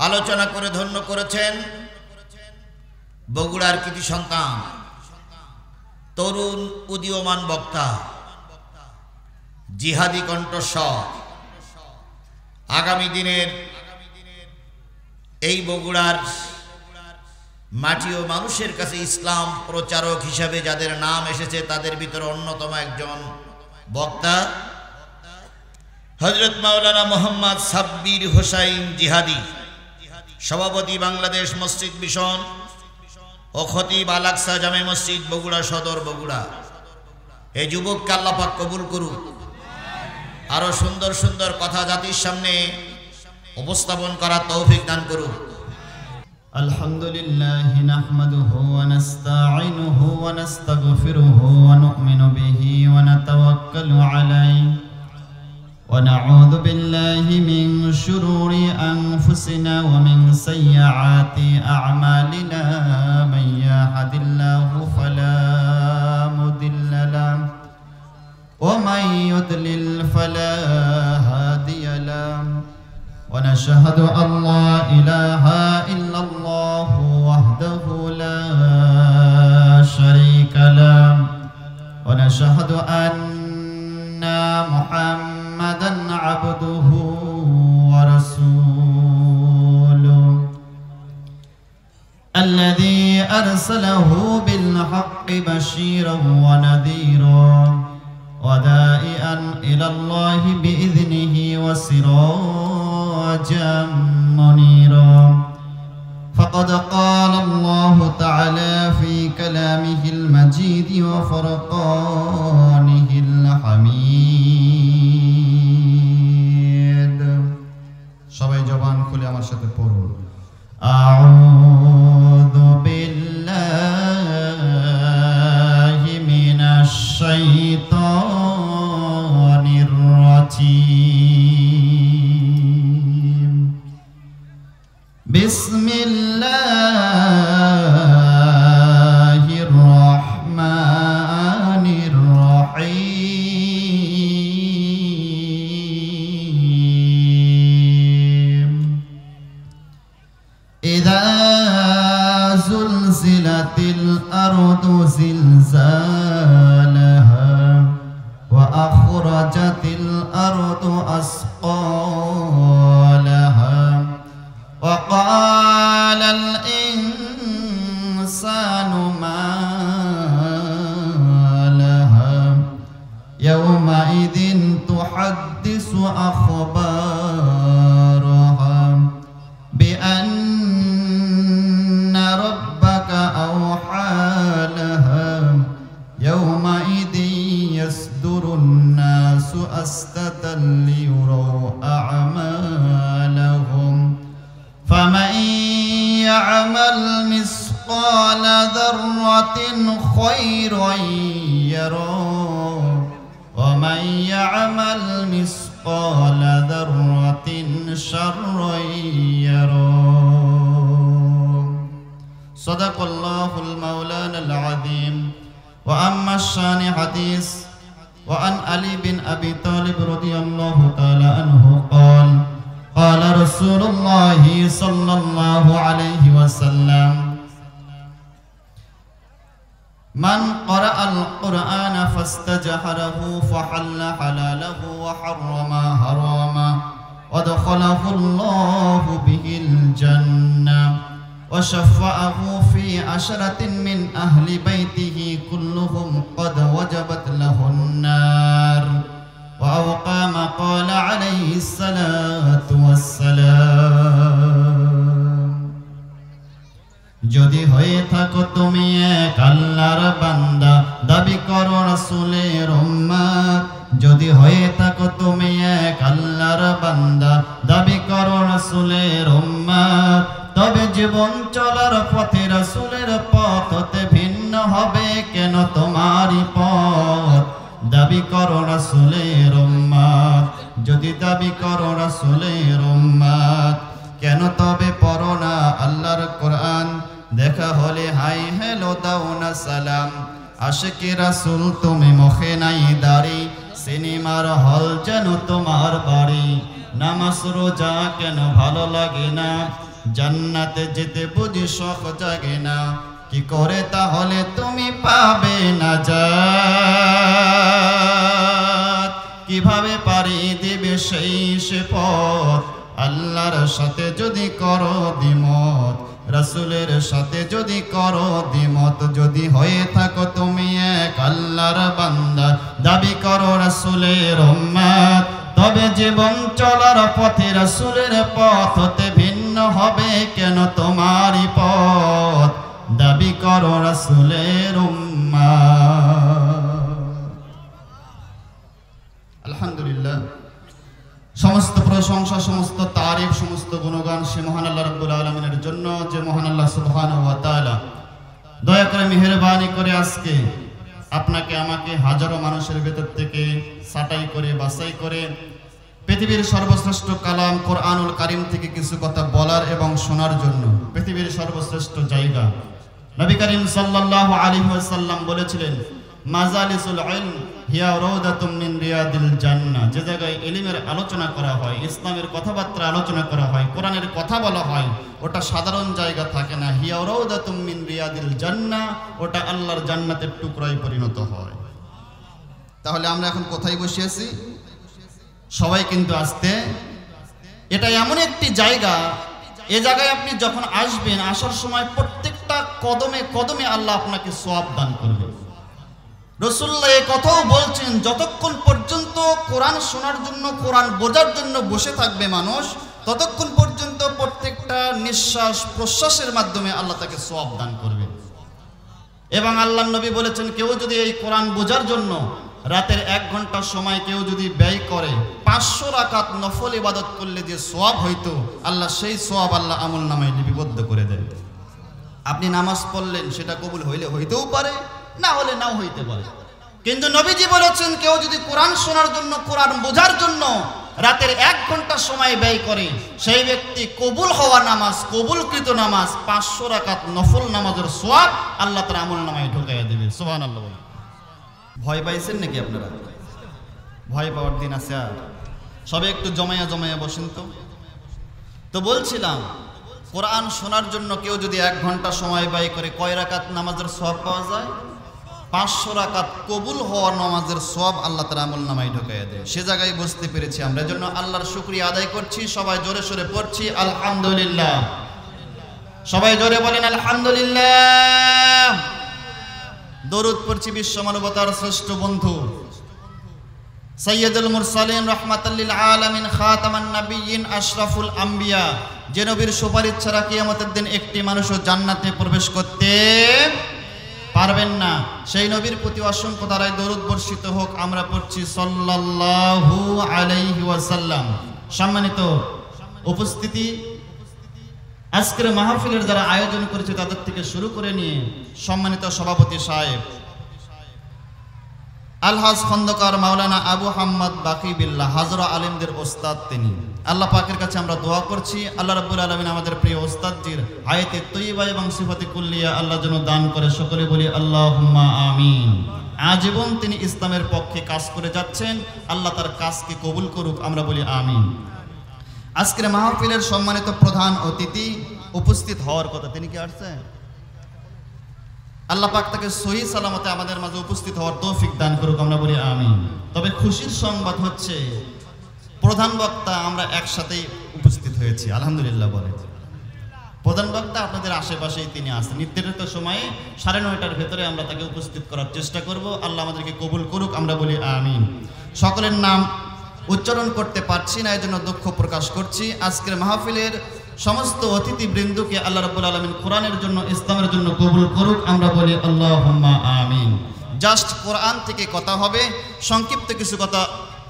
আলোচনা করে ধন্য করেছেন বগুড়ার কৃতি সন্তান, তরুণ উদীয়মান বক্তা, জিহাদি কণ্ঠস্বর। আগামী দিনের এই বগুড়ার মাটি ও মানুষের কাছে ইসলাম প্রচারক হিসাবে যাদের নাম এসেছে তাদের ভিতরে অন্যতম একজন বক্তা হযরত মাওলানা মোহাম্মদ সাব্বির হোসাইন জিহাদি, সভাপতি বাংলাদেশ মসজিদ মিশন ও খতিব আল আকসা জামে মসজিদ বগুড়া সদর বগুড়া। এই যুবককে আল্লাহ পাক কবুল করুক, আরো সুন্দর সুন্দর কথা জাতির সামনে উপস্থাপন করার তৌফিক দান করুক। আলহামদুলিল্লাহ নাহমাদুহু ওয়া নাস্তাঈনুহু ওয়া নাস্তাগফিরুহু ওয়া নু'মিনু বিহি ওয়া নাতাওয়াক্কালু আলাইহি ওয়া নাউযু বিল্লাহি মিন শুরুরি আনফুসিনা ওয়া মিন সাইয়্যাতি আ'মালিনা মান ইয়াহদিল্লাহু ফালা মুদিল্লা লাহু ওয়া মান ইউদ্লিল ফালা হাদিয়া লাহু ونشهد أن لا إله إلا الله وحده لا شريك له ونشهد أن محمدا عبده ورسوله الذي أرسله بالحق بشيرا ونذيرا ودائعا إلى الله بإذنه وسراجا منيرا فقد قال الله تعالى في كلامه المجيد وفرقانه الحميد সবাই জবান খুলে আমার সাথে পড়ুন আউযু বিল্লাহি মিনাশ শাইতানির রাজীম বিসমিল্লাহির রহমানির রহিম ইযা যুলজিলাতিল আরদু জিলজালাহা ওয়া আখরাজাতিল আরদু আসকালাহা ওয়া ক্বালাল ইনসানু মা লাহা ইয়াওমাইযিন তুহাদ্দিসু আখবারাহা বিআন্না রাব্বাকা আওহা লাহা ইয়াওমাইযিন ইয়াসদুরুন নাসু আসতাতান লিয়ুরাউ আ'মালাহুম فمن يعمل مثقال ذرة خيرا يره ومن يعمل مثقال ذرة شرا يره صدق الله المولانا العظيم وأما الشان حديث وعن علي بن أبي طالب رضي الله تعالى عنه قال قال رسول الله صلى الله عليه وسلم من قرأ القرآن فاستجهره فحل حلاله وحرم حراما ودخله الله به الجنة وشفعه في عشرة من أهل بيته كلهم قد وجبت له النار أو كما قال عليه الصلاة والسلام যদি হয়ে থাকো তুমি এক আল্লাহর বান্দা দাবি করো রাসূলের উম্মত যদি হয়ে থাকো তুমি এক আল্লাহর বান্দা দাবি করো রাসূলের উম্মত তবে জীবন চলার পথে রাসূলের পথ হতে ভিন্ন হবে কেন তোমারই পথ দাবি করো রাসূলের উম্মত যদি দাবি করো রাসূলের উম্মত কেন তবে পড়ো না আল্লাহর কোরআন দেখা হলে হাই হ্যালো দাও না সালাম আশিকি রাসূল তুমি মুখে নাই দাড়ি সিনেমার হল যেন তোমার বাড়ি নামাজ রোজা কেন ভালো লাগে না জান্নাতে যেতে বুঝি শখ জাগে না, কি করে তাহলে তুমি পাবে না জাত? কিভাবে পারি দিবে সেই সে পথ? আল্লাহর সাথে যদি করো দ্বিমত, রাসূলের সাথে যদি করো দ্বিমত, যদি হয়ে থাকো তুমি এক আল্লাহর বান্দা, দাবি করো রাসূলের উম্মত, তবে জীবন চলার পথে রাসূলের পথ হতে ভিন্ন হবে কেন তোমারই পথ? দাবি করো রাসূলের উম্মত। আলহামদুলিল্লাহ, সমস্ত প্রশংসা, সমস্ত তারিফ, সমস্ত গুণগান সে মহান আল্লাহ রাব্বুল আলামিনের জন্য, যে মহান আল্লাহ সুবহানাহু ওয়া তাআলা দয়া করে মেহেরবানি করে আজকে আপনাকে আমাকে হাজারো মানুষের ভেতর থেকে ছাঁটাই করে বাছাই করে পৃথিবীর সর্বশ্রেষ্ঠ কালাম কোরআনুল কারীম থেকে কিছু কথা বলার এবং শোনার জন্য পৃথিবীর সর্বশ্রেষ্ঠ জায়গা। নবী করিম সাল্লাল্লাহু আলাইহি ওয়াসাল্লাম বলেছিলেন, মাজালিসুল ইলম হিয়া রাউদাতুম মিন রিয়াদিল জান্নাহ। যে জায়গায় ইলমের আলোচনা করা হয়, ইসলামের কথাবার্তা আলোচনা করা হয়, কোরআনের কথা বলা হয়, ওটা সাধারণ জায়গা থাকে না। হিয়া রাউদাতুম মিন রিয়াদিল জান্নাহ, ওটা আল্লাহর জান্নাতের টুকরায় পরিণত হয়। তাহলে আমরা এখন কোথায় বসে আছি? সবাই কিন্তু আসতে, এটা এমন একটি জায়গা, এ জায়গায় আপনি যখন আসবেন, আসার সময় প্রত্যেকটা কদমে কদমে আল্লাহ আপনাকে সওয়াব দান করবে। রাসূলুল্লাহ এই কথাও বলছেন, যতক্ষণ পর্যন্ত কোরআন শোনার জন্য, কোরআন বোঝার জন্য বসে থাকবে মানুষ, ততক্ষণ পর্যন্ত প্রত্যেকটা নিঃশ্বাস প্রশ্বাসের মাধ্যমে আল্লাহ তাকে সওয়াব দান করবে। এবং আল্লাহর নবী বলেছেন, কেউ যদি এই কোরআন বোঝার জন্য রাতের 1 ঘন্টা সময় কেউ যদি ব্যয় করে, 500 রাকাত নফল ইবাদত করলে যে সওয়াব হইতো, আল্লাহ সেই সওয়াব আল্লাহ আমলনামায় লিপিবদ্ধ করে দেন। আপনি নামাজ পড়লেন, সেটা কবুল হইলে হইতেও পারে, না হলে নাও হইতে পারে। কিন্তু নবীজি বলেছেন, কেউ যদি কোরআন শোনার জন্য, কোরআন বোঝার জন্য রাতের 1 ঘন্টা সময় ব্যয় করে, সেই ব্যক্তি কবুল হওয়া নামাজ, কবুলকৃত নামাজ, 500 রাকাত নফল নামাজের সওয়াব আল্লাহ তাআলা আমলনামায় ঢুকাইয়া দিবে। সুবহানাল্লাহ। ভয় পাইছেন নাকি আপনারা? ভয় পাওয়ার দিন আছে আর? সবে একটু জমায়া জমায়া বসেন তো বলছিলাম, কোরআন শোনার জন্য কেউ যদি 1 ঘন্টা সময় ব্যয় করে, কয় রাকাত নামাজের সওয়াব পাওয়া যায়? 500 রাকাত কবুল হওয়া নামাজের সওয়াব আল্লাহ তাআলা আমলনামায় ঢুকাইয়া দেয়। সে জায়গায় বুঝতে পেরেছি আমরা, এজন্য আল্লাহর শুকরিয়া আদায় করছি। সবাই জোরে সোরে পড়ছি আলহামদুলিল্লাহ। সবাই জোরে বলেন আলহামদুলিল্লাহ। দরুদ পড়ছি বিশ্ব মানবতার শ্রেষ্ঠ বন্ধু সাইয়্যিদুল মুরসালিন রাহমাতাল লিল আলামিন খাতামান নাবিয়্যিন আশরাফুল আম্বিয়া, যে নবীর সুপারিশ ছাড়া কিয়ামতের দিন একটি মানুষও জান্নাতে প্রবেশ করতে পারবেন না, সেই নবীর প্রতি অসংখ্য ধারায় দরুদ বর্ষিত হোক। আমরা পড়ছি সাল্লাল্লাহু আলাইহি ওয়াসাল্লাম। সম্মানিত উপস্থিতি, আজকের মাহফিলের যারা আয়োজন করেছে তাদের থেকে শুরু করে নিয়ে সম্মানিত সভাপতি সাহেব আলহাজ খন্দকার মাওলানা আবু হাম্মদ বাকি বিল্লাহ, হাজরা আলেমদের ওস্তাদ তিনি। আল্লাহ পাকের কাছে আমরা দোয়া করছি, আল্লাহ রাব্বুল আলামিন আমাদের প্রিয় ওস্তাদজির হায়াতে তৈয়্যিবা এবং সিফাতে কুল্লিয়া আল্লাহ যেন দান করে। সকলে বলি আল্লাহুম্মা আমিন। আজীবন তিনি ইসলামের পক্ষে কাজ করে যাচ্ছেন, আল্লাহ তার কাজকে কবুল করুক, আমরা বলি আমিন। আজকের মাহফিলের সম্মানিত প্রধান অতিথি উপস্থিত হওয়ার কথা, তিনি কি আসছেন? আল্লাহ পাক তাকে সহি সালামতে আমাদের মাঝে উপস্থিত হওয়ার তৌফিক দান করুক, আমরা বলি আমিন। তবে খুশির সংবাদ হচ্ছে, প্রধান বক্তা আমরা একসাথেই উপস্থিত হয়েছি, আলহামদুলিল্লাহ বলে। প্রধান বক্তা আপনাদের আশেপাশেই তিনি আছেন। নির্ধারিত সময়ে 9:30টার ভেতরে আমরা তাকে উপস্থিত করার চেষ্টা করব। আল্লাহ আমাদেরকে কবুল করুক, আমরা বলি আমিন। সকলের নাম উচ্চারণ করতে পারছি না, এজন্য দুঃখ প্রকাশ করছি। আজকের মাহফিলের সমস্ত অতিথিবৃন্দকে আল্লাহ রাব্বুল আলামিন কোরআনের জন্য, ইসলামের জন্য কবুল করুক, আমরা বলি আল্লাহুম্মা আমিন। জাস্ট কোরআন থেকে কথা হবে, সংক্ষিপ্ত কিছু কথা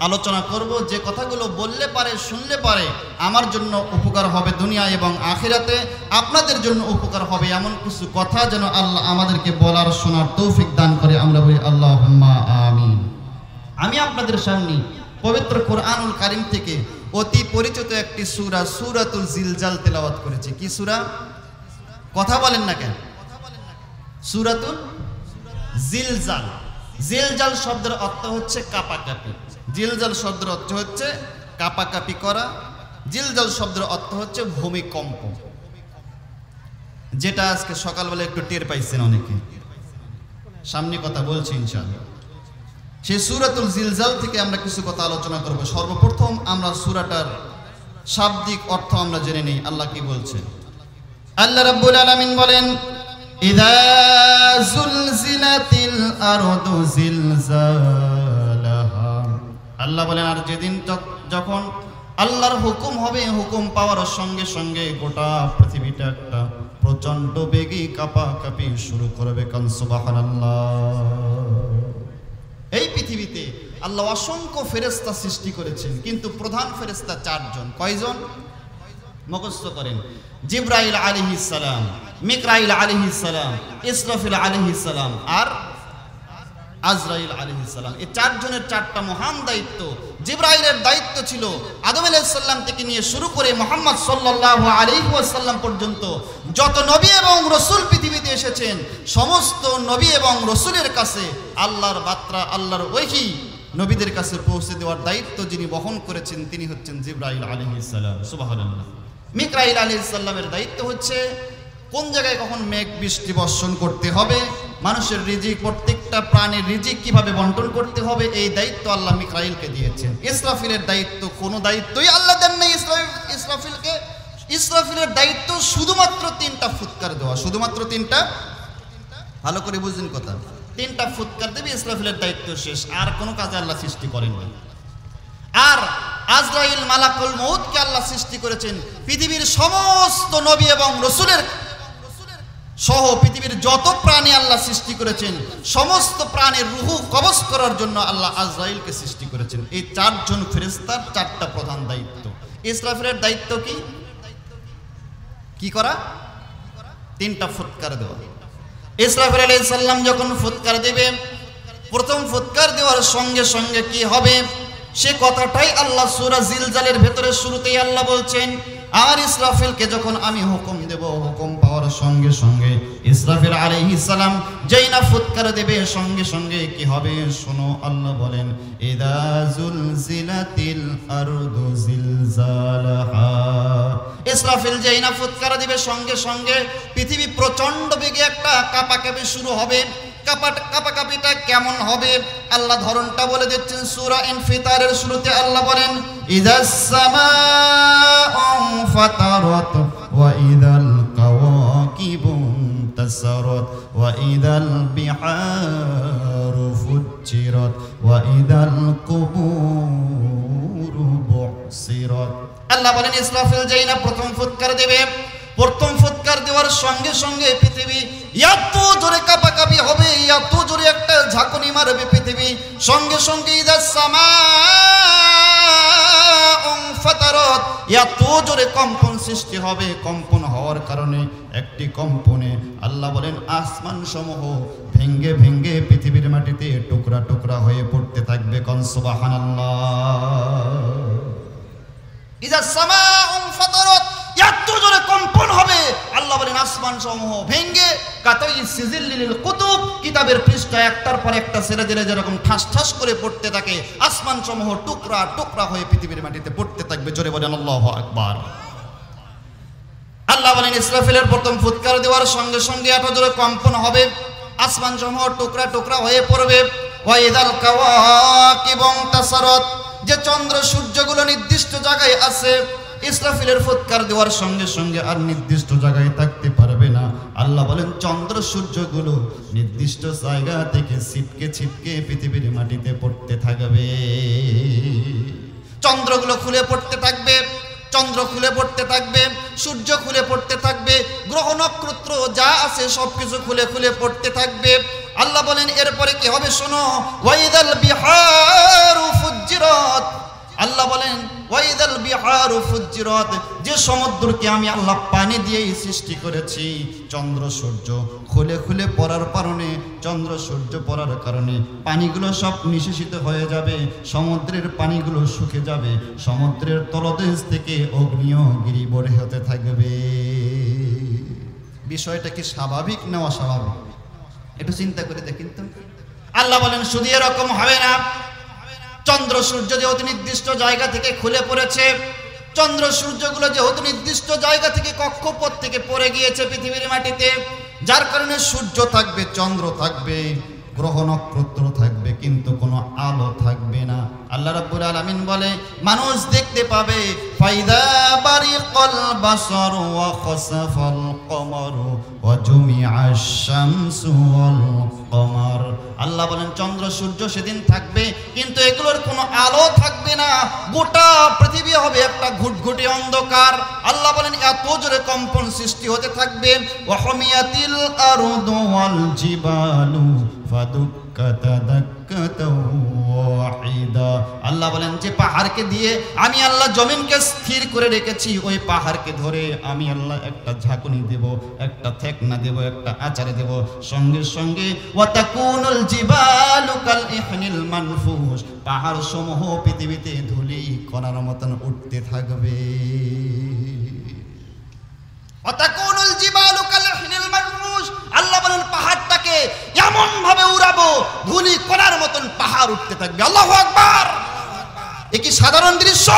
আলোচনা করব। যে কথাগুলো বললে পারে, শুনলে পারে, আমার জন্য উপকার হবে দুনিয়া এবং আখিরাতে, আপনাদের জন্য উপকার হবে এমন কিছু কথা যেন আল্লাহ আমাদেরকে বলার, শোনার তৌফিক দান করে, আমরা বলি আল্লাহুম্মা আমিন। আমি আপনাদের সামনে পবিত্র কোরআনুল কারীম থেকে অতি পরিচিত একটি সূরা, সূরাতুল জিলজাল তেলাওয়াত করেছি। কি সূরা? কথা বলেন না কেন? সূরাতুল জিলজাল। জিলজাল শব্দের অর্থ হচ্ছে কাঁপাকাঁপি। জিলজাল শব্দের অর্থ হচ্ছে কাঁপাকাঁপি করা। জিলজাল শব্দের অর্থ হচ্ছে ভূমিকম্প। যেটা আজকে সকালবেলা একটু টের পাইছেন অনেকে, সামনে কথা বলছি ইনশাআল্লাহ। সেই সূরাতুল জিলজাল থেকে আমরা কিছু কথা আলোচনা করব। সর্বপ্রথম আমরা সূরাটার শাব্দিক অর্থ আমরা জেনে নেই। আল্লাহ কি বলছেন? আল্লাহ রাব্বুল আলামিন বলেন, ইযা যুলজিলাতিল আরদু জিলজালাহা। আল্লাহ বলেন, আর যেদিন যখন আল্লাহর হুকুম হবে, হুকুম পাওয়ার সঙ্গে সঙ্গে গোটা পৃথিবীটা একটা প্রচন্ড বেগে কাঁপাকাঁপি শুরু করবে। কান সুবহানাল্লাহ। এই পৃথিবীতে আল্লাহ অসংখ্য ফেরেশতা সৃষ্টি করেছেন, কিন্তু প্রধান ফেরেশতা 4 জন। কয়জন? মুখস্থ করেন। জিবরাইল আলাইহিস সালাম, মিকাইল আলাইহিস সালাম, ইসরাফিল আলাইহিস সালাম আর আজরাইল আলাইহিস সালাম। এই 4 জনের 4টা মহান দায়িত্ব। জিবরাইলের দায়িত্ব ছিল আদম আলাইহিস সালাম থেকে নিয়ে শুরু করে মুহাম্মদ সাল্লাল্লাহু আলাইহি ওয়াসাল্লাম পর্যন্ত যত নবী এবং রাসূল পৃথিবীতে এসেছেন, সমস্ত নবী এবং রাসূলের কাছে আল্লাহর বার্তা, আল্লাহর ওহী নবীদের কাছে পৌঁছে দেওয়ার দায়িত্ব যিনি বহন করেছেন তিনি হচ্ছেন জিবরাইল আলাইহিস সালাম। সুবহানাল্লাহ। মিকাইল আলাইহিস সালামের দায়িত্ব হচ্ছে কোন জায়গায় কখন মেঘ বৃষ্টি বর্ষণ করতে হবে, মানুষের রিজিক, প্রত্যেকটা প্রাণীর রিজিক কিভাবে বন্টন করতে হবে, এই দায়িত্ব আল্লাহ মিকাইলকে দিয়েছেন। ইসরাফিলের দায়িত্ব কোনো দায়িত্বই আল্লাহ দেন নাই ইসরাফিলকে। ইসরাফিলের দায়িত্ব শুধুমাত্র 3টা ফুৎকার দেওয়া। শুধুমাত্র 3টা, ভালো করে বুঝুন কথা, 3টা ফুৎকার দেবে, ইসরাফিলের দায়িত্ব শেষ। আর কোনো কাজে আল্লাহ সৃষ্টি করেন না। আর আজরাইল মালাকুল মউতকে আল্লাহ সৃষ্টি করেছেন পৃথিবীর সমস্ত নবী এবং রাসূলের সহ পৃথিবীর যত প্রাণী আল্লাহ সৃষ্টি করেছেন, সমস্ত প্রাণীর রূহ কবজ করার জন্য আল্লাহ আজরাইলকে সৃষ্টি করেছেন। এই 4 জন ফেরেশতার 4টা প্রধান দায়িত্ব। ইসরাফিলের দায়িত্ব কি? কি করা? 3টা ফুৎকার দেওয়া। ইসরাফিল আলাইহিস সালাম যখন ফুৎকার দেবে, প্রথম ফুৎকার দেওয়ার সঙ্গে সঙ্গে কি হবে সে কথাটাই আল্লাহ সূরা জিলজালের ভেতরে শুরুতেই আল্লাহ বলছেন, আর ইসরাফিলকে যখন আমি হুকুম দেব, হুকুম পাওয়ার সঙ্গে সঙ্গে ইসরাফিল আলাইহিস সালাম যেই না ফুৎকার দেবে, সঙ্গে সঙ্গে কি হবে শোনো। আল্লাহ বলেন, ইযা যুলজিলাতিল আরদু জিলজালাহা। ইসরাফিল যেই না ফুৎকার দিবে, সঙ্গে সঙ্গে পৃথিবী প্রচন্ড বেগে একটা কাঁপাকাঁপি শুরু হবে। কাঁপাকাঁপিটা কেমন হবে আল্লাহ ধরনটা বলে দিচ্ছেন। সূরা ইনফিতারের শুরুতে আল্লাহ বলেন, ইযাস সামাউ ফাতারাত ওয়া ইযাল কাওয়াকিবু তাসারাত ওয়া ইযাল বিহারু ফুজ্জিরাত ওয়া ইযাল কুবুরু বুসিরাত। আল্লাহ বলেন, ইসরাফিল যেই না প্রথম ফুৎকার দেবে, প্রথম ফুৎকার দেওয়ার সঙ্গে সঙ্গে পৃথিবী এত জোরে কাঁপাকাঁপি হবে, এত জোরে একটা ঝাঁকুনি মারবে পৃথিবী। সঙ্গে সঙ্গে ইযাস সামাউ ফাতারাত, এত জোরে কম্পন সৃষ্টি হবে। কম্পন হওয়ার কারণে একটি কম্পনে আল্লাহ বলেন আসমান সমূহ ভেঙ্গে ভেঙ্গে পৃথিবীর মাটিতে টুকরা টুকরা হয়ে পড়তে থাকবে। কোন সুবহানাল্লাহ। ইযাস সামাউ ফাতারাত, এত জোরে কম্পন হবে আল্লাহ বলেন আসমান সমূহ ভেঙ্গে কাতাই সিজিল কুতুব, কিতাবের পৃষ্ঠা একটার পর একটা ছেড়ে দিলে যেরকম ঠাস ঠাস করে পড়তে থাকে, আসমান সমূহ টুকরা টুকরা হয়ে পৃথিবীর মাটিতে পড়তে থাকবে। জোরে বলেন আল্লাহু আকবার। আল্লাহ বলেন, ইসরাফিলের প্রথম ফুৎকার দেওয়ার সঙ্গে সঙ্গে এত জোরে কম্পন হবে, আসমান সমূহ টুকরা টুকরা হয়ে পড়বে। ওয়া ইযাল কাওয়াকিবু তাসারাত, যে চন্দ্র সূর্যগুলো নির্দিষ্ট জায়গায় আছে, ইসরাফিলের ফুৎকার দেওয়ার সঙ্গে সঙ্গে আর নির্দিষ্ট জায়গায় থাকতে পারবে না। আল্লাহ বলেন, চন্দ্র সূর্যগুলো নির্দিষ্ট জায়গা থেকে ছিটকে ছিটকে পৃথিবীর মাটিতে পড়তে থাকবে। চন্দ্রগুলো খুলে পড়তে থাকবে, চন্দ্র খুলে পড়তে থাকবে, সূর্য খুলে পড়তে থাকবে, গ্রহ নক্ষত্র যা আছে সবকিছু খুলে খুলে পড়তে থাকবে। আল্লাহ বলেন, এরপরে কি হবে শোনো। ওয়াইদাল বিহারু ফুজ্জিরাত, আল্লাহ বলেন ওয়াইদাল বিহারু ফুজ্জিরাত, যে সমুদ্রকে আমি আল্লাহ পানি দিয়েই সৃষ্টি করেছি, চন্দ্র সূর্য খুলে খুলে পড়ার কারণে, চন্দ্র সূর্য পড়ার কারণে পানিগুলো সব নিঃশেষিত হয়ে যাবে, সমুদ্রের পানিগুলো শুকে যাবে, সমুদ্রের তলদেশ থেকে অগ্নিয়গিরি বের হতে থাকবে। বিষয়টা কি স্বাভাবিক না অস্বাভাবিক? একটু চিন্তা করে দেখেন তো। আল্লাহ বলেন, শুধু এরকম হবে না, চন্দ্র সূর্য যেহেতু নির্দিষ্ট জায়গা থেকে খুলে পড়েছে, চন্দ্র সূর্যগুলো যেহেতু নির্দিষ্ট জায়গা থেকে কক্ষপথ থেকে পড়ে গিয়েছে পৃথিবীর মাটিতে, যার কারণে সূর্য থাকবে, চন্দ্র থাকবে, গ্রহ নক্ষত্র থাকবে, কিন্তু কোনো আলো থাকবে না। আল্লাহ রাব্বুল আলামিন বলে মানুষ দেখতে পাবে ফাইদা বারিকাল বাসার ওয়া খাসাফাল কমারু ওয়া জুমিআশ শামসু ওয়াল কমার। আল্লাহ বলেন চন্দ্র সূর্য সেদিন থাকবে, কিন্তু এগুলোর কোনো আলো থাকবে না, গোটা পৃথিবী হবে একটা ঘুটঘুটে অন্ধকার। আল্লাহ বলেন এত জোরে কম্পন সৃষ্টি হতে থাকবে। ওয়া হুমিয়াতিল আরদু ওয়াল জিবালু ফাদুক্কাতা দাক্কাতাও ওয়াহিদা। আল্লাহ বলেন যে পাহাড়কে দিয়ে আমি আল্লাহ জমিনকে স্থির করে রেখেছি, ওই পাহাড়কে ধরে আমি আল্লাহ একটা ঝাঁকুনি দেব, একটা থেকনা দেব, একটা আচারে দেব, সঙ্গে সঙ্গে ওয়াতাকুনুল জিবালু কাল ইহনিল মানফুস, পাহাড় সমূহ পৃথিবীতে ধুলি কণার মতন উঠতে থাকবে। ওয়াতাকুনুল জিবালু কাল ইহনিল মানফুস, আল্লাহ বলেন পাহাড়টাকে এমন ভাবে উড়াবো ধুলি কণার মতন পাহাড় উঠতে থাকবে। আল্লাহু আকবার! এ কি সাধারণ দৃশ্য?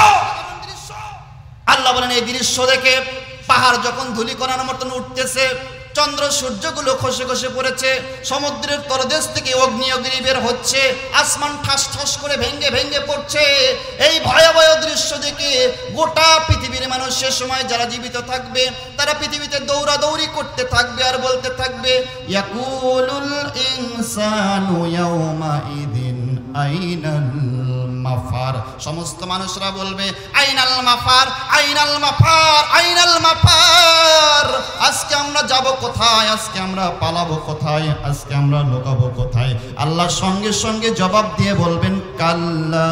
আল্লাহ বলেন এই দৃশ্য দেখে পাহাড় যখন ধুলি কণার মতন উঠতেছে, চন্দ্র সূর্যগুলো খসে খসে পড়েছে, সমুদ্রের তলদেশ থেকে অগ্নি বের হচ্ছে, আসমান ঠাস ঠাস করে ভেঙে ভেঙে পড়ছে। এই ভয়াবহ দৃশ্য দেখে গোটা পৃথিবীর মানুষ সে সময় যারা জীবিত থাকবে তারা পৃথিবীতে দৌড়াদৌড়ি করতে থাকবে আর বলতে থাকবে ইয়াকুলুল ইনসানু ইয়াউমা ইদিন আইনাল মাফার। সমস্ত মানুষরা বলবে আইনাল মাফার, আইনাল মাফার, আইনাল মাফার। আজকে আমরা যাব কোথায়? আজকে আমরা পালাবো কোথায়? আজকে আমরা লুকাবো কোথায়? আল্লাহ সঙ্গে সঙ্গে জবাব দিয়ে বলবেন কাল্লা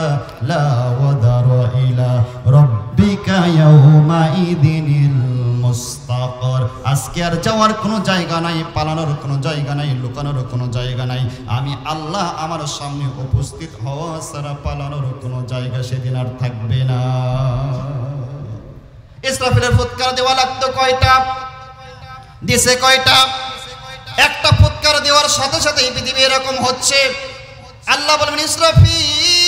লা ওয়াদারা ইলা রাব্বিকা ইয়াউমা ইদিনিল মুস্তাকর। আজকে আর যাওয়ার কোনো জায়গা নাই, পালানোর কোনো জায়গা নাই, লুকানোর কোনো জায়গা নাই। আমি আল্লাহ আমার সামনে উপস্থিত হওয়া ছাড়া পালানোর কোনো জায়গা সেদিন আর থাকবে না। ইসরাফিলের ফুৎকার দেওয়া লাগতো কয়টা? দিছে কয়টা? একটা ফুৎকার দেওয়ার সাথে সাথে এই পৃথিবী এরকম হচ্ছে। আল্লাহ বলবেন ইসরাফিল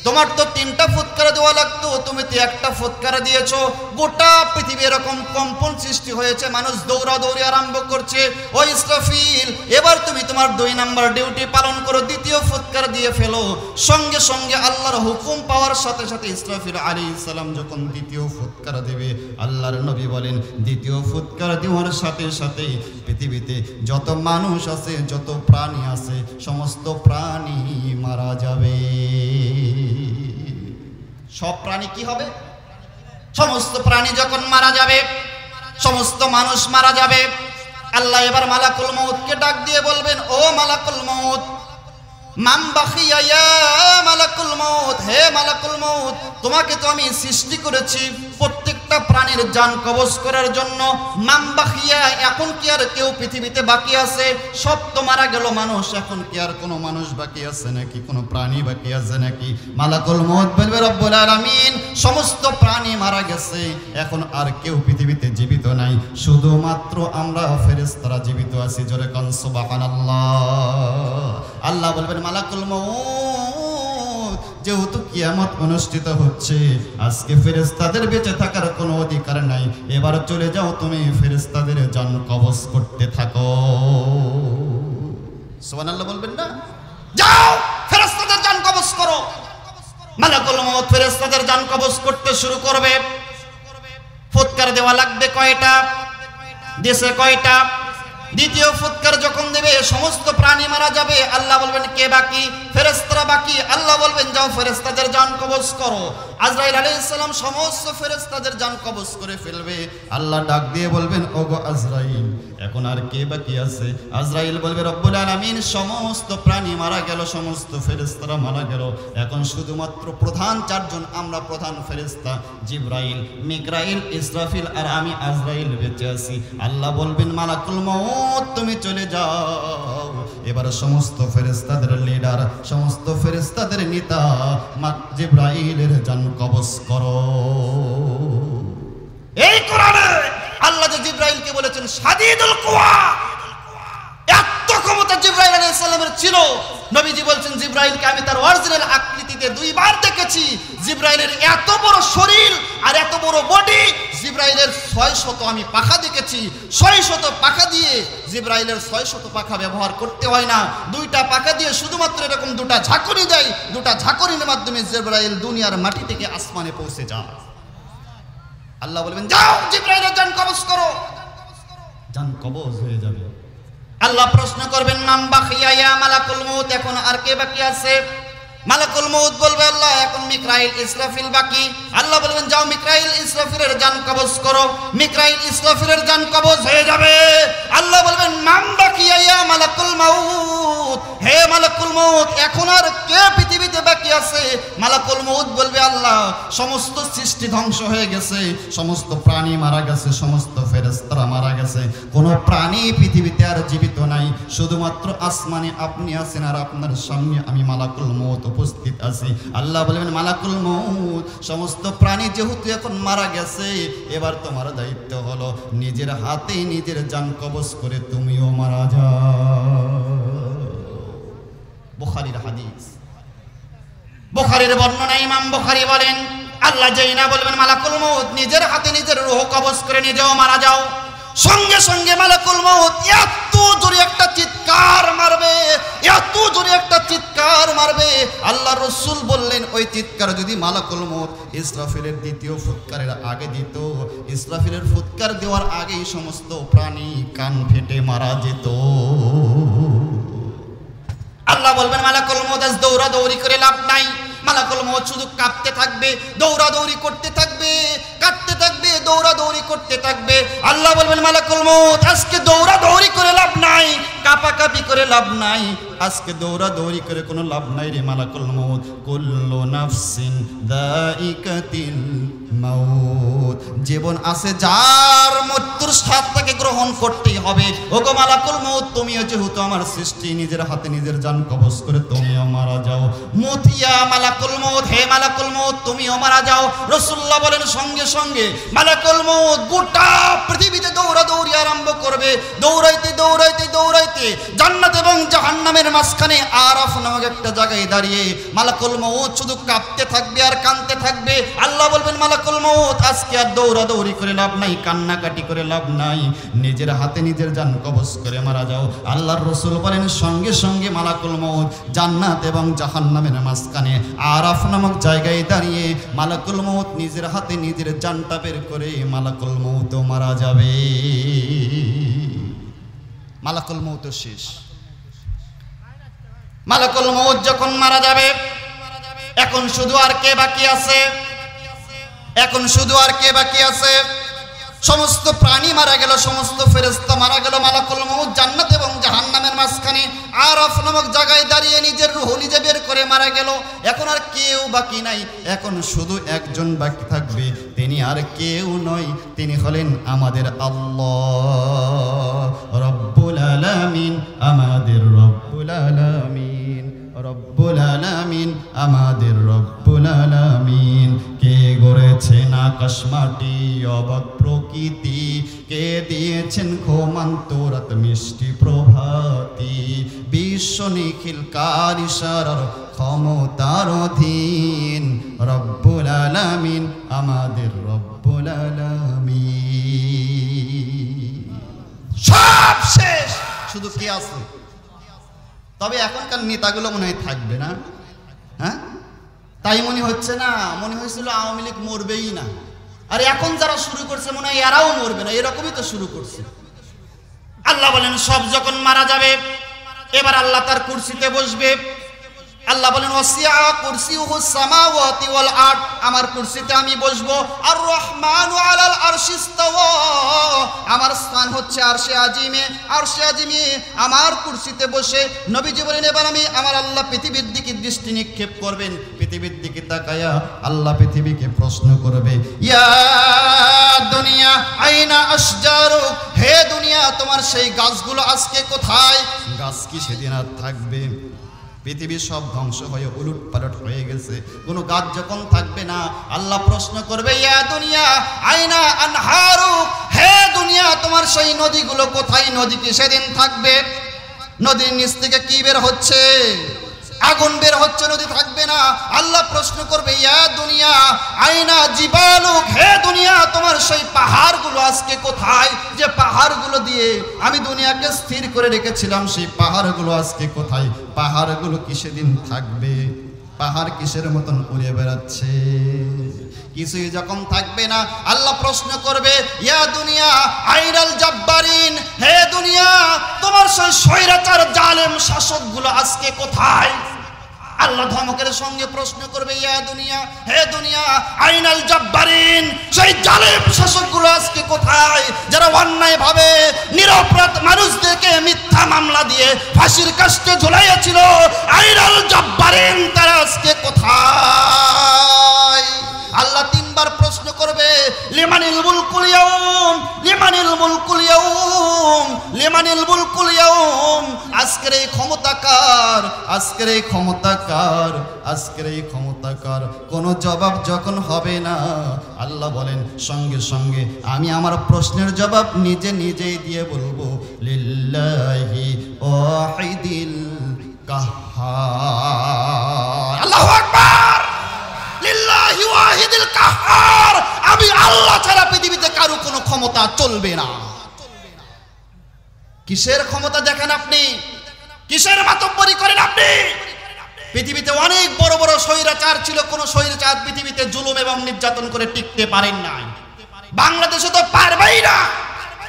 তোমার তো তিনটা ফুৎকার দেওয়া লাগতো, তুমি তো একটা ফুৎকার দিয়েছো, গোটা পৃথিবী এরকম কম্পন সৃষ্টি হয়েছে, মানুষ দৌড়াদৌড়ি আরম্ভ করছে। ও ইসরাফিল এবার তুমি তোমার 2 নাম্বার ডিউটি পালন করো, দ্বিতীয় ফুৎকার দিয়ে ফেলো। সঙ্গে সঙ্গে আল্লাহর হুকুম পাওয়ার সাথে সাথে ইসরাফিল আলাইহিস সালাম যখন দ্বিতীয় ফুৎকার দেবে, আল্লাহর নবী বলেন দ্বিতীয় ফুৎকার দেওয়ার সাথে সাথে পৃথিবীতে যত মানুষ আছে, যত প্রাণী আছে, সমস্ত প্রাণী মারা যাবে। সব প্রাণী কি হবে? সমস্ত প্রাণী যখন মারা যাবে, সমস্ত মানুষ মারা যাবে, আল্লাহ এবার মালাকুল মউতকে ডাক দিয়ে বলবেন ও মালাকুল মউত, মাম বাখিয়া ইয়া মালাকুল মউত, হে মালাকুল মউত, তোমাকে তো আমি সৃষ্টি করেছি প্রত্যেকটা প্রাণীর জান কবজ করার জন্য। মাম বাখিয়া, এখন কি আর কেউ পৃথিবীতে বাকি আছে? সব তো মারা গেল মানুষ, এখন কি আর কোনো মানুষ বাকি আছে নাকি? কোনো প্রাণী বাকি আছে নাকি? মালাকুল মউত বলবে রব্বুল আলামিন সমস্ত প্রাণী মারা গেছে, এখন আর কেউ পৃথিবীতে জীবিত নাই, শুধুমাত্র আমরা ফেরেশতারা জীবিত আছি। জোরে কোন সুবহানাল্লাহ। আল্লাহ বলবেন মালাকুল মউত যেহেতু কিয়ামত অনুষ্ঠিত হচ্ছে, আজকে ফেরেশতাদের বেঁচে থাকার কোনো অধিকার নাই, এবার চলে যাও তুমি ফেরেশতাদের জান কবজ করতে থাকো। সুবহানাল্লাহ বলবেন না? যাও ফেরেশতাদের জান কবজ করো। মালাকুল মউত ফেরেশতাদের জান কবজ করতে শুরু করবে। ফুৎকার দেওয়া লাগবে কয়টা? দিছে কয়টা? দ্বিতীয় ফুৎকার যখন দেবে সমস্ত প্রাণী মারা যাবে। আল্লাহ বলবেন কে বাকি? ফেরেশতারা বাকি। আল্লাহ বলবেন যাও ফেরেশতাদের জান কবজ করো। আজরাইল আলাইহিস সালাম সমস্ত ফেরেশতাদের জান কবজ করে ফেলবে। আল্লাহ ডাক দিয়ে বলবেন ওগো আজরাইল, এখন আর কে বাকি আছে? আজরাইল বলবে রব্বুল আলামিন সমস্ত প্রাণী মারা গেল, সমস্ত ফেরেশতারা মারা গেল, এখন শুধুমাত্র প্রধান 4 জন, আমরা প্রধান ফেরেশতা জিবরাইল, মিকরাইল, ইসরাফিল আর আমি আজরাইল বেঁচে আছি। আল্লাহ বলবেন মালাকুল মউত তুমি চলে যাও। এবার সমস্ত ফেরেশতাদের লিডার, সমস্ত ফেরেশতাদের নেতা জিবরাইলের জান কবজ করো। এই কোরআনে আল্লাহ যে জিবরাইলকে বলেছেন শাদীদুল কুওয়া, এত ক্ষমতা জিবরাইল আলাইহিস সালামের ছিল। নবীজি বলছেন জিবরাইলকে আমি তার অরিজিনাল আকৃতিতে নবীকে 2 বার দেখেছি। জিবরাইলের এত বড় শরীর আর এত বড় বডি, জিবরাইলের 600 আমি পাখা দেখেছি। 600 পাখা দিয়ে জিবরাইলের 600 পাখা ব্যবহার করতে হয় না, 2টা পাখা দিয়ে শুধুমাত্র এরকম 2টা ঝাঁকুনি দেয়, 2টা ঝাঁকুনির মাধ্যমে জিবরাইল দুনিয়ার মাটি থেকে আসমানে পৌঁছে যায়। আল্লাহ বলবেন যাও জিবরাইলের জান কবজ করো, জান কবজ হয়ে যাবে। আল্লাহ প্রশ্ন করবেন মান বাকিয়া ইয়া মালাকুল মউত, এখন আর কে বাকি আছে? মালাকুল মউত বলবে আল্লাহ এখন মিকাইল ইসরাফিল বাকি। আল্লাহ বলবেন যাও মিকাইল ইসরাফিলের জান কবজ করো, মিকাইল ইসরাফিলের জান কবজ হয়ে যাবে। আল্লাহ বলবেন মান বাকিয়া ইয়া মালাকুল মউত, হে মালাকুল মউত এখন আর কে পৃথিবীতে বাকি আছে? মালাকুল মউত বলবে আল্লাহ সমস্ত সৃষ্টি ধ্বংস হয়ে গেছে, সমস্ত প্রাণী মারা গেছে, সমস্ত ফেরেশতারা মারা গেছে, কোনো প্রাণী পৃথিবীতে আর জীবিত নাই, শুধুমাত্র আসমানে আপনি আছেন আর আপনার সামনে আমি মালাকুল মউত উপস্থিত আছি। আল্লাহ বলবেন মালাকুল মউত সমস্ত প্রাণী যেহেতু এখন মারা গেছে, এবার তোমার দায়িত্ব হলো নিজের হাতে নিজের জান কবজ করে তুমিও মারা যাও। বুখারীর হাদিস, বুখারীর বর্ণনা ইমাম বুখারী বলেন আল্লাহ যেই না বলবেন মালাকুল মউত নিজের হাতে নিজের রূহ কবজ করে নিজেও মারা যাও, সঙ্গে সঙ্গে মালাকুল মউত এত জোরে একটা চিৎকার মারবে, এত জোরে একটা চিৎকার মারবে। আল্লাহ রাসূল বললেন ওই চিৎকার যদি মালাকুল মউত ইসরাফিলের দ্বিতীয় ফুৎকারের আগে দিত, ইসরাফিলের ফুৎকার দেওয়ার আগেই সমস্ত প্রাণী কান ফেটে মারা যেত। আল্লাহ বলবেন মালাকুল মউত আজ দৌড়াদৌড়ি করে লাভ নাই, মালাকুল মউত শুধু কাঁপতে থাকবে, দৌড়াদৌড়ি করতে থাকবে, কাঁপতে থাকবে, দৌড়াদৌড়ি করতে থাকবে। আল্লাহ বলবেন মালাকুল মউত আজকে দৌড়াদৌড়ি করে লাভ নাই, কাঁপাকাঁপি করে লাভ নাই, আজকে দৌড়াদৌড়ি করে কোনো লাভ নাই রে মালাকুল মউত। কুল্লু নাফসিন যায়িকাতুল মাউত, জীবন আছে যার মৃত্যুর স্বাদ তাকে গ্রহণ করতেই হবে। ওগো মালাকুল মউত তুমিও যেহেতু আমার সৃষ্টি, নিজের হাতে নিজের জান কবজ করে তুমিও মারা যাও। মুতিয়া মালাকুল মউত, হে মালাকুল মউত তুমিও মারা যাও। রাসূলুল্লাহ বলেন সঙ্গে সঙ্গে মালাকুল মউত গোটা পৃথিবীতে দৌড়াদৌড়ি আরম্ভ করবে, দৌড়াইতে দৌড়াইতে দৌড়াইতে জান্নাত এবং জাহান্নামের মাঝখানে আরাফ নামক একটা জায়গায় দাঁড়িয়ে মালাকুল মউত শুধু কাঁপতে থাকবে আর কাঁদতে থাকবে। আল্লাহ বলবেন মালাকুল মউত আজকে আর দৌড়াদৌড়ি করে লাভ নাই, কান্নাকাটি করে লাভ নাই, নিজের হাতে নিজের জান কবজ করে মারা যাও। আল্লাহর রাসূল বলেন সঙ্গে সঙ্গে মালাকুল মউত জান্নাত এবং জাহান্নামের মাঝখানে আরাফ নামক জায়গায় দাঁড়িয়ে মালাকুল মউত নিজের হাতে নিজের জানটা বের করে মালাকুল মউত মারা যাবে। মালাকুল মউত শেষ। মালাকুল মউত যখন মারা যাবে এখন শুধু আর কে বাকি আছে? এখন শুধু আর কে বাকি আছে? সমস্ত প্রাণী মারা গেল, সমস্ত ফেরেশতা মারা গেল, মালাকুল মউত জান্নাত এবং জাহান্নামের মাঝখানে আরাফ নামক জায়গায় দাঁড়িয়ে নিজের রূহ নিজে বের করে মারা গেল। এখন আর কেউ বাকি নাই, এখন শুধু একজন বাকি থাকবে, তিনি আর কেউ নয়, তিনি হলেন আমাদের আল্লাহ রব্বুল আলামিন, আমাদের রব্বুল আলামিন, রব্বুল আলামিন, আমাদের রব্বুল আলামিন। কে গড়েছেন আকাশ মাটি অবাক প্রকৃতি, কে দিয়েছেন ঘুমান্তরাত মিষ্টি প্রভাতি, বিশ্ব নিখিল কার ইশারার ক্ষমতার অধীন, রব্বুল আলামিন, আমাদের রব্বুল আলামিন। সব শেষ, শুধু কে আছে? তবে এখনকার নেতাগুলো মনে হয় থাকবে না, হ্যাঁ তাই মনে হচ্ছে না? মনে হয়েছিল আওয়ামী লীগ মরবেই না, আর এখন যারা শুরু করছে মনে হয় এরাও মরবে না, এরকমই তো শুরু করছে। আল্লাহ বলেন সব যখন মারা যাবে এবার আল্লাহ তার কুরসিতে বসবে। আল্লাহ বলেন ওয়াসিআ কুরসিয়ুহুস সামাওয়াতি ওয়াল আরদ, আমার কুরসিতে আমি বসবো। আর রহমানু আলাল আরশি ইস্তাওয়া, আমার স্থান হচ্ছে আরশে আজিমে, আরশে আজিমে আমার কুরসিতে বসে। নবীজি বলেন এবার আমি আমার আল্লাহ পৃথিবীর দিকে দৃষ্টি নিক্ষেপ করবেন, পৃথিবীর দিকে তাকায়া আল্লাহ পৃথিবীকে প্রশ্ন করবে ইয়া দুনিয়া আইনা আশজারু, হে দুনিয়া তোমার সেই গাছগুলো আজকে কোথায়? গাছ কি সেদিন আর থাকবে? পৃথিবী সব ধ্বংস হয়ে উলট পালট হয়ে গেছে, কোনো গাছ যখন থাকবে না আল্লাহ প্রশ্ন করবে ইয়া দুনিয়া আইনা আনহারু, হে দুনিয়া তোমার সেই নদীগুলো কোথায়? নদী কি সেদিন থাকবে? নদীর নিচ থেকে কি বের হচ্ছে? আগুন বের হচ্ছে, নদী থাকবে না। আল্লাহ প্রশ্ন করবে, ইয়া দুনিয়া আইনা জিবালুক, হে দুনিয়া তোমার সেই পাহাড়গুলো আজকে কোথায়? যে পাহাড়গুলো দিয়ে আমি দুনিয়াকে স্থির করে রেখেছিলাম, সেই পাহাড়গুলো আজকে কোথায়? পাহাড়গুলো কিসেদিন থাকবে? পাহাড় কিসের মতন উড়ে বেড়াচ্ছে, কিছুই যখন থাকবে না। আল্লাহ প্রশ্ন করবে, ইয়া দুনিয়া আইনাল জাব্বারিন, হে দুনিয়া তোমার সেই স্বৈরাচার জালেম শাসকগুলো আজকে কোথায়? আল্লাহ ধমকের সঙ্গে প্রশ্ন করবে, ইয়া দুনিয়া, হে দুনিয়া আইনাল জাব্বারিন, সেই জালেম শাসকগুলো আজকে কোথায়? যারা অন্যায় ভাবে নিরপরাধ মানুষদেরকে মিথ্যা মামলা দিয়ে ফাঁসির কাস্টে ঝুলাইয়াছিল, আইনাল জাব্বারিন তারা আজকে কোথায়? আল্লাহ তিনবার প্রশ্ন করবে, লিমানিল মুলকুল ইয়াউম, লিমানিল মুলকুল ইয়াউম, লিমানিল মুলকুল ইয়াউম, আজকের এই ক্ষমতা কার? আজকের এই ক্ষমতা কার? আজকের এই ক্ষমতা কার? কোনো জবাব যখন হবে না, আল্লাহ বলেন সঙ্গে সঙ্গে আমি আমার প্রশ্নের জবাব নিজেই দিয়ে বলবো, লিল্লাহি ওয়াহিদিল কাহ্হার। আল্লাহু আকবার, লিল্লাহি ওয়াহিদিল কাহ্হার। আমি আল্লাহ ছাড়া পৃথিবীতে কারো কোনো ক্ষমতা চলবে না। কিসের ক্ষমতা দেখেন আপনি? কিসের মাতব্বরি করেন আপনি? পৃথিবীতে অনেক বড় বড় স্বৈরাচার ছিল, কোন স্বৈরাচার পৃথিবীতে জুলুম এবং নির্যাতন করে টিকতে পারেন নাই। বাংলাদেশে তো পারবেই না,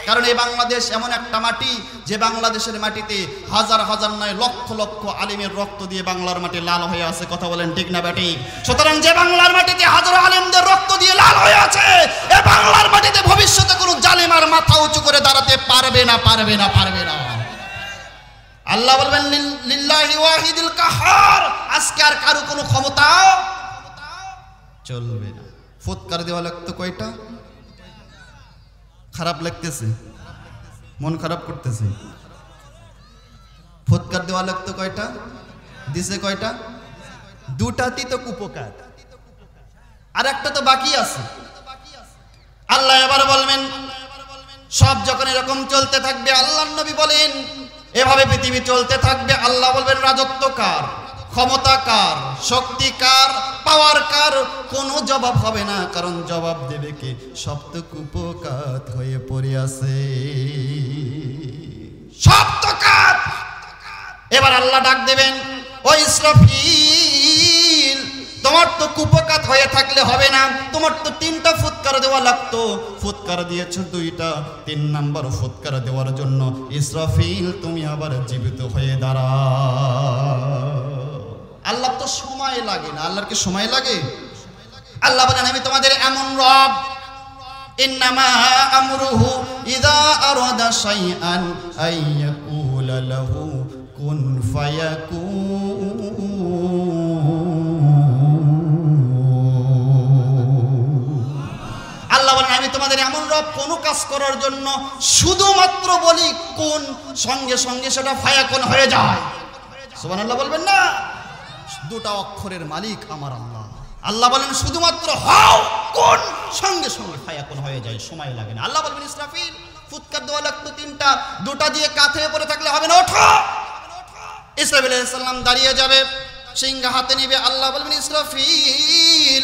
কারণ এই বাংলাদেশ এমন একটা মাটি, যে বাংলাদেশের মাটিতে হাজার হাজার নয় লক্ষ লক্ষ আলিমের রক্ত দিয়ে বাংলার মাটি লাল হয়ে আছে। কথা বলেন ঠিক না বেটি? সুতরাং যে বাংলার মাটিতে হাজার আলিমদের রক্ত দিয়ে লাল হয়ে আছে, এই বাংলার মাটিতে ভবিষ্যতে কোনো জালিম আর মাথা উঁচু করে দাঁড়াতে পারবে না, পারবে না, পারবে না। আল্লাহ বলবেন, লিল্লাহি ওয়াহিদিল কাহ্হার, আজকে আর কারো কোনো ক্ষমতা চলবে না। ফুৎকার দেওয়া লাগতো কয়টা? খারাপ লাগতেছে, মন খারাপ করতেছে। ফুৎকার দেওয়া লাগতো কয়টা? দিছে কয়টা? দুটাতেই তো কুপকার, আর একটা তো বাকি আছে। আল্লাহ এবার বলবেন, সব যখন এরকম চলতে থাকবে, আল্লাহর নবী বলেন এভাবে পৃথিবী চলতে থাকবে, আল্লাহ বলবেন রাজত্ব কার, ক্ষমতা কার, শক্তি কার, পাওয়ার কার? কোনো জবাব হবে না, কারণ জবাব দেবে কে? সব তো কুপকাত হয়ে পড়ে আছে, সব তো কাত। এবার আল্লাহ ডাক দেবেন, ও ইসরাফিল, তোমার তো কুপকাত হয়ে থাকলে হবে না, তোমার তো তিনটা ফুৎকার দেওয়া লাগতো, ফুৎকার দিয়েছ দুইটা, 3 নাম্বার ফুৎকার দেওয়ার জন্য ইসরাফিল তুমি আবার জীবিত হয়ে দাঁড়াও। আল্লাহ তো সময় লাগে না। আল্লাহর কি সময় লাগে? আল্লাহ বলেন, আমি তোমাদের এমন রব, ইন্নামা আমরুহু ইযা আরাদা শাইআন আইয়াকুলা লাহু কুন ফায়াকুন। আল্লাহ বলেন, আমি তোমাদের এমন রব, কোন কাজ করার জন্য শুধুমাত্র বলি কোন, সঙ্গে সঙ্গে সেটা ফায়াকুন হয়ে যায়। সুবহানাল্লাহ বলবেন না? দুটা অক্ষরের মালিক আমার আল্লাহ। আল্লাহ বলেন শুধুমাত্র হও, কোন, সঙ্গে সঙ্গে ফায়াকুন হয়ে যায়, সময় লাগে না। আল্লাহ বলবেন, ইসরাফিল ফুৎকার দেওয়া লাগতো 3টা, 2টা দিয়ে কাঁথে পড়ে থাকলে হবে না, ওঠো। ইসরাফিল আলাইহিস সালাম দাঁড়িয়ে যাবে, সিংহা হাতে নিবে। আল্লাহ বলবেন, ইসরাফিল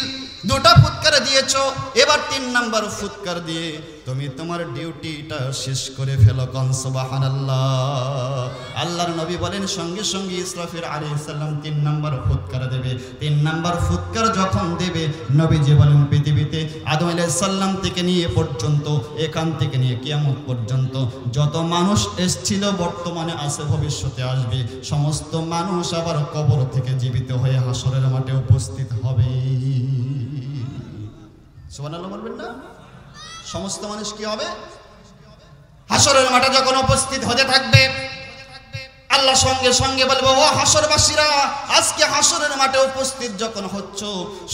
2টা ফুৎকার দিয়েছো, এবার 3 নাম্বার ফুৎকার দিয়ে তুমি তোমার ডিউটিটা শেষ করে ফেলো। কোন সুবহানাল্লাহ। আল্লাহর নবী বলেন, সঙ্গে সঙ্গে ইসরাফিল আলাইহিস সালাম 3 নাম্বার ফুৎকার দেবে। 3 নাম্বার ফুৎকার যখন দেবে, নবীজি বলেন পৃথিবীতে আদম আলাইহিস সালাম থেকে নিয়ে পর্যন্ত, এখান থেকে নিয়ে কিয়ামত পর্যন্ত যত মানুষ এসেছিল, বর্তমানে আছে, ভবিষ্যতে আসবে, সমস্ত মানুষ আবার কবর থেকে জীবিত হয়ে হাসরের মাঠে উপস্থিত হবে। সুবহানাল্লাহ বলবেন না? সমস্ত মানুষ কি হবে? হাসরের মাঠে যখন উপস্থিত হতে থাকবে, আল্লাহ সঙ্গে সঙ্গে বলবো, ও হাসরবাসীরা, আজকে হাসরের মাঠে উপস্থিত যখন হচ্ছ,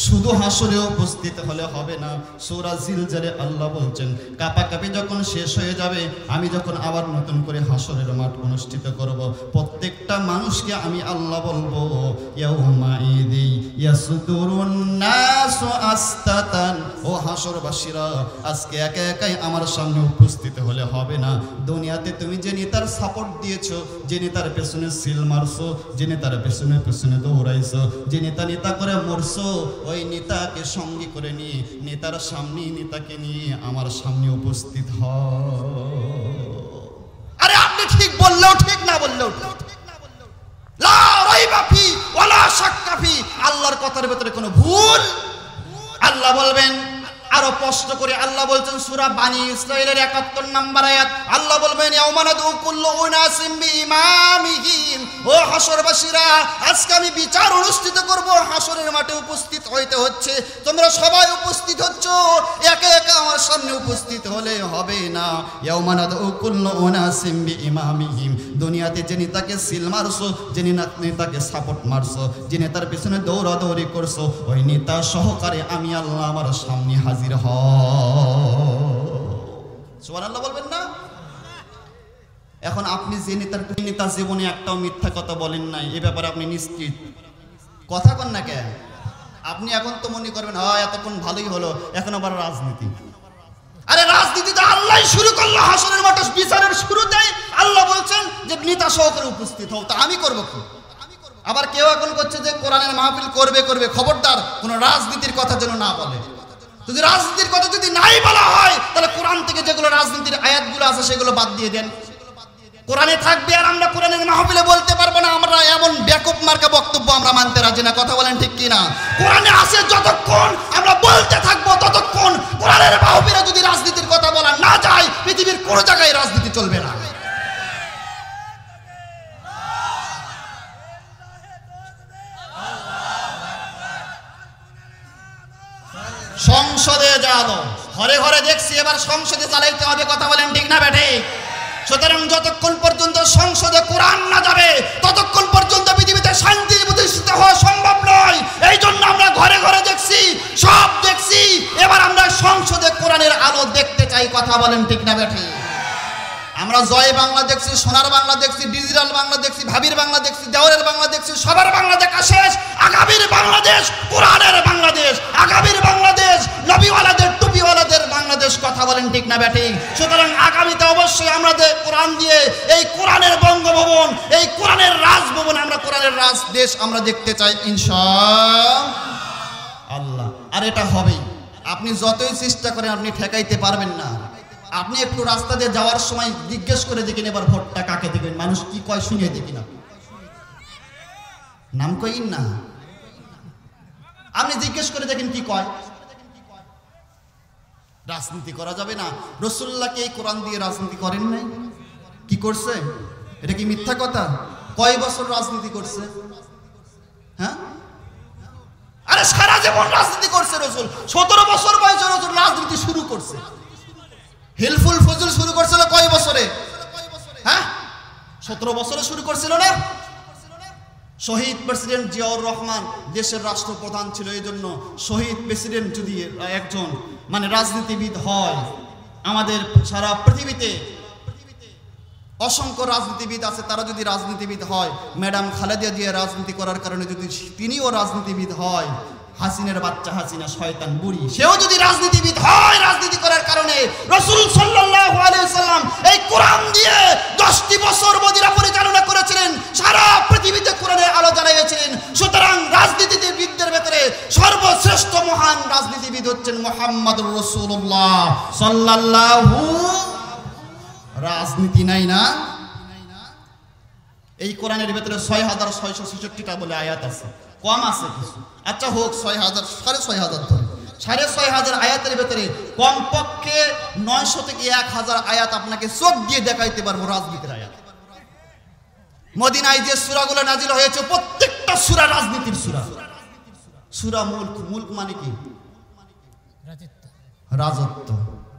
শুধু হাসরে উপস্থিত হলে হবে না। সূরা জিলজালে আল্লাহ বলছেন, কাপাকাপি যখন শেষ হয়ে যাবে, আমি যখন আবার নতুন করে হাসরের মাঠ অনুষ্ঠিত করব, প্রত্যেকটা মানুষকে আমি আল্লাহ বলবো, ইয়াউমা ইদি ইয়াসদুরুন নাসু আস্তাতান। ও হাসরবাসীরা, আজকে একা একাই আমার সামনে উপস্থিত হলে হবে না। দুনিয়াতে তুমি যে নেতার সাপোর্ট দিয়েছো, যে নেতার নেতার পেছনে সিল মারছো, যে নেতার পেছনে পেছনে দৌড়াইছো, যে নেতা নেতা করে মরছো, ওই নেতাকে সঙ্গী করে নিয়ে নেতার সামনে নেতাকে নিয়ে আমার সামনে উপস্থিত হ। আরে আপনি ঠিক বললেও ঠিক, না বললেও ঠিক। লা রাইবা ফি ওয়ালা শাক্কা ফি, আল্লাহর কথার ভিতরে কোনো ভুল। আল্লাহ বলবেন আরো প্রশ্ন করে, আল্লাহ বলছেন সূরা বানী ইসরাঈলের 71 নম্বর আয়াত, আল্লাহ বলবেন ইয়াউমা নাদউ কুল্লু উনাসিম বিইমামিহিম, ও হাসরবাসীরা আজকে আমি বিচার অনুষ্ঠিত করব, হাসরের মাঠে উপস্থিত হইতে হচ্ছে, তোমরা সবাই উপস্থিত হচ্ছ, একা একা আমার সামনে উপস্থিত হলে হবে না। ইয়াউমা নাদউ কুল্লু উনাসিম বিইমামিহিম, দুনিয়াতে যে নেতাকে সিল মারছো, যে নেতাকে সাপোর্ট মারছো, যে নেতার পিছনে দৌড়াদৌড়ি করছো, ওই নেতা সহকারে আমি আল্লাহ আমার সামনে হাজির হ। সুবহানাল্লাহ বলবেন না? এখন আপনি যে নেতা জীবনে একটাও মিথ্যা কথা বলেন নাই, এই ব্যাপারে আপনি নিশ্চিত? কথা কন না কেন? আপনি এখন তো মনে করবেন হয় এতক্ষণ ভালোই হলো, এখন আবার রাজনীতি। আরে রাজনীতি তো আল্লাহ শুরু করলো, হাসরের মাঠে বিচারের শুরুতেই আল্লাহ বলছেন যে নেতা সহকারে উপস্থিত হও, তা আমি করবো কি? আবার কেউ এখন করছে যে কোরআনের মাহফিল করবে, খবরদার কোন রাজনীতির কথা যেন না বলে। যদি রাজনীতির কথা যদি নাই বলা হয়, তাহলে কোরআন থেকে যেগুলো রাজনীতির আয়াতগুলো আছে সেগুলো বাদ দিয়ে দেন। কোরআনে থাকবে আর আমরা কোরআনের মাহফিলে বলতে পারবো না, আমরা এমন ব্যাকআপ মার্কা বক্তব্য আমরা মানতে রাজি না। কথা বলেন ঠিক কিনা? কোরআনে আছে যতক্ষণ আমরা বলতে থাকবো ততক্ষণ। কোরআনের মাহফিলে যদি রাজনীতির কথা বলা না যায়, পৃথিবীর কোনো জায়গায় রাজনীতি চলবে না। সংসদে যাবো, ঘরে ঘরে দেখছি, এবার সংসদে চালাইতে হবে। কথা বলেন ঠিক না বেঠে? সুতরাং যতক্ষণ পর্যন্ত সংসদে কোরআন না যাবে, ততক্ষণ পর্যন্ত পৃথিবীতে শান্তি প্রতিষ্ঠিত হওয়া সম্ভব নয়। এই জন্য আমরা ঘরে ঘরে দেখছি, সব দেখছি, এবার আমরা সংসদে কোরআনের আলো দেখতে চাই। কথা বলেন ঠিক না বেঠে? আমরা জয় বাংলা দেখছি, সোনার বাংলা দেখছি, ডিজিটাল বাংলা দেখছি, ভাবির বাংলা দেখছি, দেওয়ারের বাংলা দেখছি, সবার বাংলা দেখা শেষ। আগামীর বাংলাদেশ কোরআনের বাংলাদেশ, আগামীর বাংলাদেশ নবীওয়ালাদের টুপিওয়ালাদের বাংলাদেশ। কথা বলেন ঠিক না ব্যাটিং? সুতরাং আগামীতে অবশ্যই আমরা কোরআন দিয়ে এই কোরআনের বঙ্গভবন, এই কোরআনের রাজভবন, আমরা কোরআনের রাজ দেশ আমরা দেখতে চাই ইনশাআল্লাহ। আর এটা হবেই, আপনি যতই চেষ্টা করেন আপনি ঠেকাইতে পারবেন না। আপনি একটু রাস্তা দিয়ে যাওয়ার সময় জিজ্ঞেস করে দেখেন এবার ভোটটা কাকে দেবেন, মানুষ কি কয় শুনিয়ে দেখি না, নাম কইন না, আপনি জিজ্ঞেস করে দেখেন কি কয়। রাজনীতি করা যাবে না। রাসূলুল্লাহকে এই কোরআন দিয়ে রাজনীতি করেন নাই? কি করছে? এটা কি মিথ্যা কথা? কয় বছর রাজনীতি করছে? হ্যাঁ, আরে সারা জীবন রাজনীতি করছে রাসূল। 17 বছর বয়সে রাসূল রাজনীতি শুরু করছে। হিলফুল ফজল শুরু করছিল কয় বছরে? হ্যাঁ, 17 বছরে শুরু করছিল না? শহীদ প্রেসিডেন্ট জিয়াউর রহমান দেশের রাষ্ট্রপ্রধান ছিল। এই জন্য শহীদ প্রেসিডেন্ট যদি একজন রাজনীতিবিদ হয়, আমাদের সারা পৃথিবীতে অসংখ্য রাজনীতিবিদ আছে, তারা যদি রাজনীতিবিদ হয়, ম্যাডাম খালেদা জিয়া রাজনীতি করার কারণে যদি তিনিও রাজনীতিবিদ হয়, হাসিনের বাচ্চা হাসিনা শয়তান বুড়ি, সেও যদি রাজনীতিবিদ হয়, রাজনীতি করার কারণে রাসূল সাল্লাল্লাহু আলাইহি ওয়াসাল্লাম এই কোরআন দিয়ে 10টি বছর মদিনা পরিচালনা করেছিলেন, সারা পৃথিবীতে কোরআনের আলো জ্বালিয়েছিলেন। সুতরাং রাজনীতিবিদদের ভেতরে সর্বশ্রেষ্ঠ মহান রাজনীতিবিদ হচ্ছেন মুহাম্মদুর রাসূলুল্লাহ সাল্লাল্লাহু। রাজনীতি নাই না? এই কোরআনের ভেতরে 6666টা বলে আয়াত আছে, কম আছে কিছু, আচ্ছা হোক 6000 6500 ধরে 6500 আয়াতের ভেতরে কমপক্ষে 900 থেকে 1000 আয়াত আপনাকে চোখ দিয়ে দেখাইতে পারবো রাজনীতির আয়াত। মদিনায় যে সূরাগুলো নাজিল হয়েছে প্রত্যেকটা সূরা রাজনীতির সূরা। সূরা মুলক, মুলক মানে কি? রাজত্ব।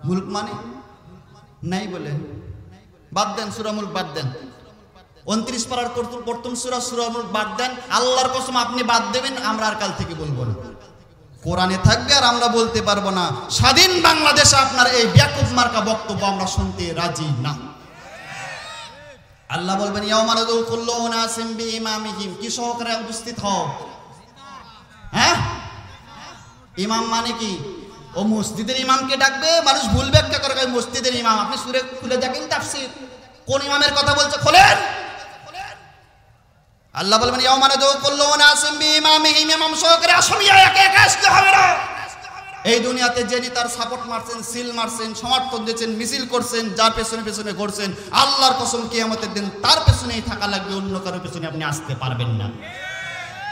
মুলক মানে নাই বলে বাদ দেন, সূরা মুলক বাদ দেন। 29 পারার প্রথম সূরা সূরা মুলক বাদ দেন। আল্লাহর কসম আপনি বাদ দেবেন, আমরা আর কাল থেকে বলবো না। কোরআনে থাকবে আর আমরা বলতে পারবো না। স্বাধীন বাংলাদেশে আপনার এই ব্যাকুফ মার্কা বক্তব্য আমরা শুনতে রাজি না। আল্লাহ বলবেন ইয়াউমা নাদউ কুল্লু উনাসিম বিইমামিহিম, কি সহকারে উপস্থিত হও। হ্যাঁ, ইমাম মানে কি? ও মসজিদের ইমামকে ডাকবে, মানুষ ভুল ব্যাখ্যা করে মসজিদের ইমাম। আপনি সূরা খুলে দেখেন তাফসীর, কোন ইমামের কথা বলছে খোলেন। আল্লাহ বলবেন ইয়াউমা নাদউ কুল্লু উনাসিম বিইমামিহিম, ইমাম সহকারে আসামিয়া একা একা আসতে হবে না। এই দুনিয়াতে যিনি তার সাপোর্ট মারছেন, সিল মারছেন, সমর্থন দিয়েছেন, মিছিল করছেন, যার পেছনে পেছনে ঘুরছেন, আল্লাহর কসম কিয়ামতের দিন তার পেছনেই থাকা লাগবে, অন্য কারোর পেছনে আপনি আসতে পারবেন না।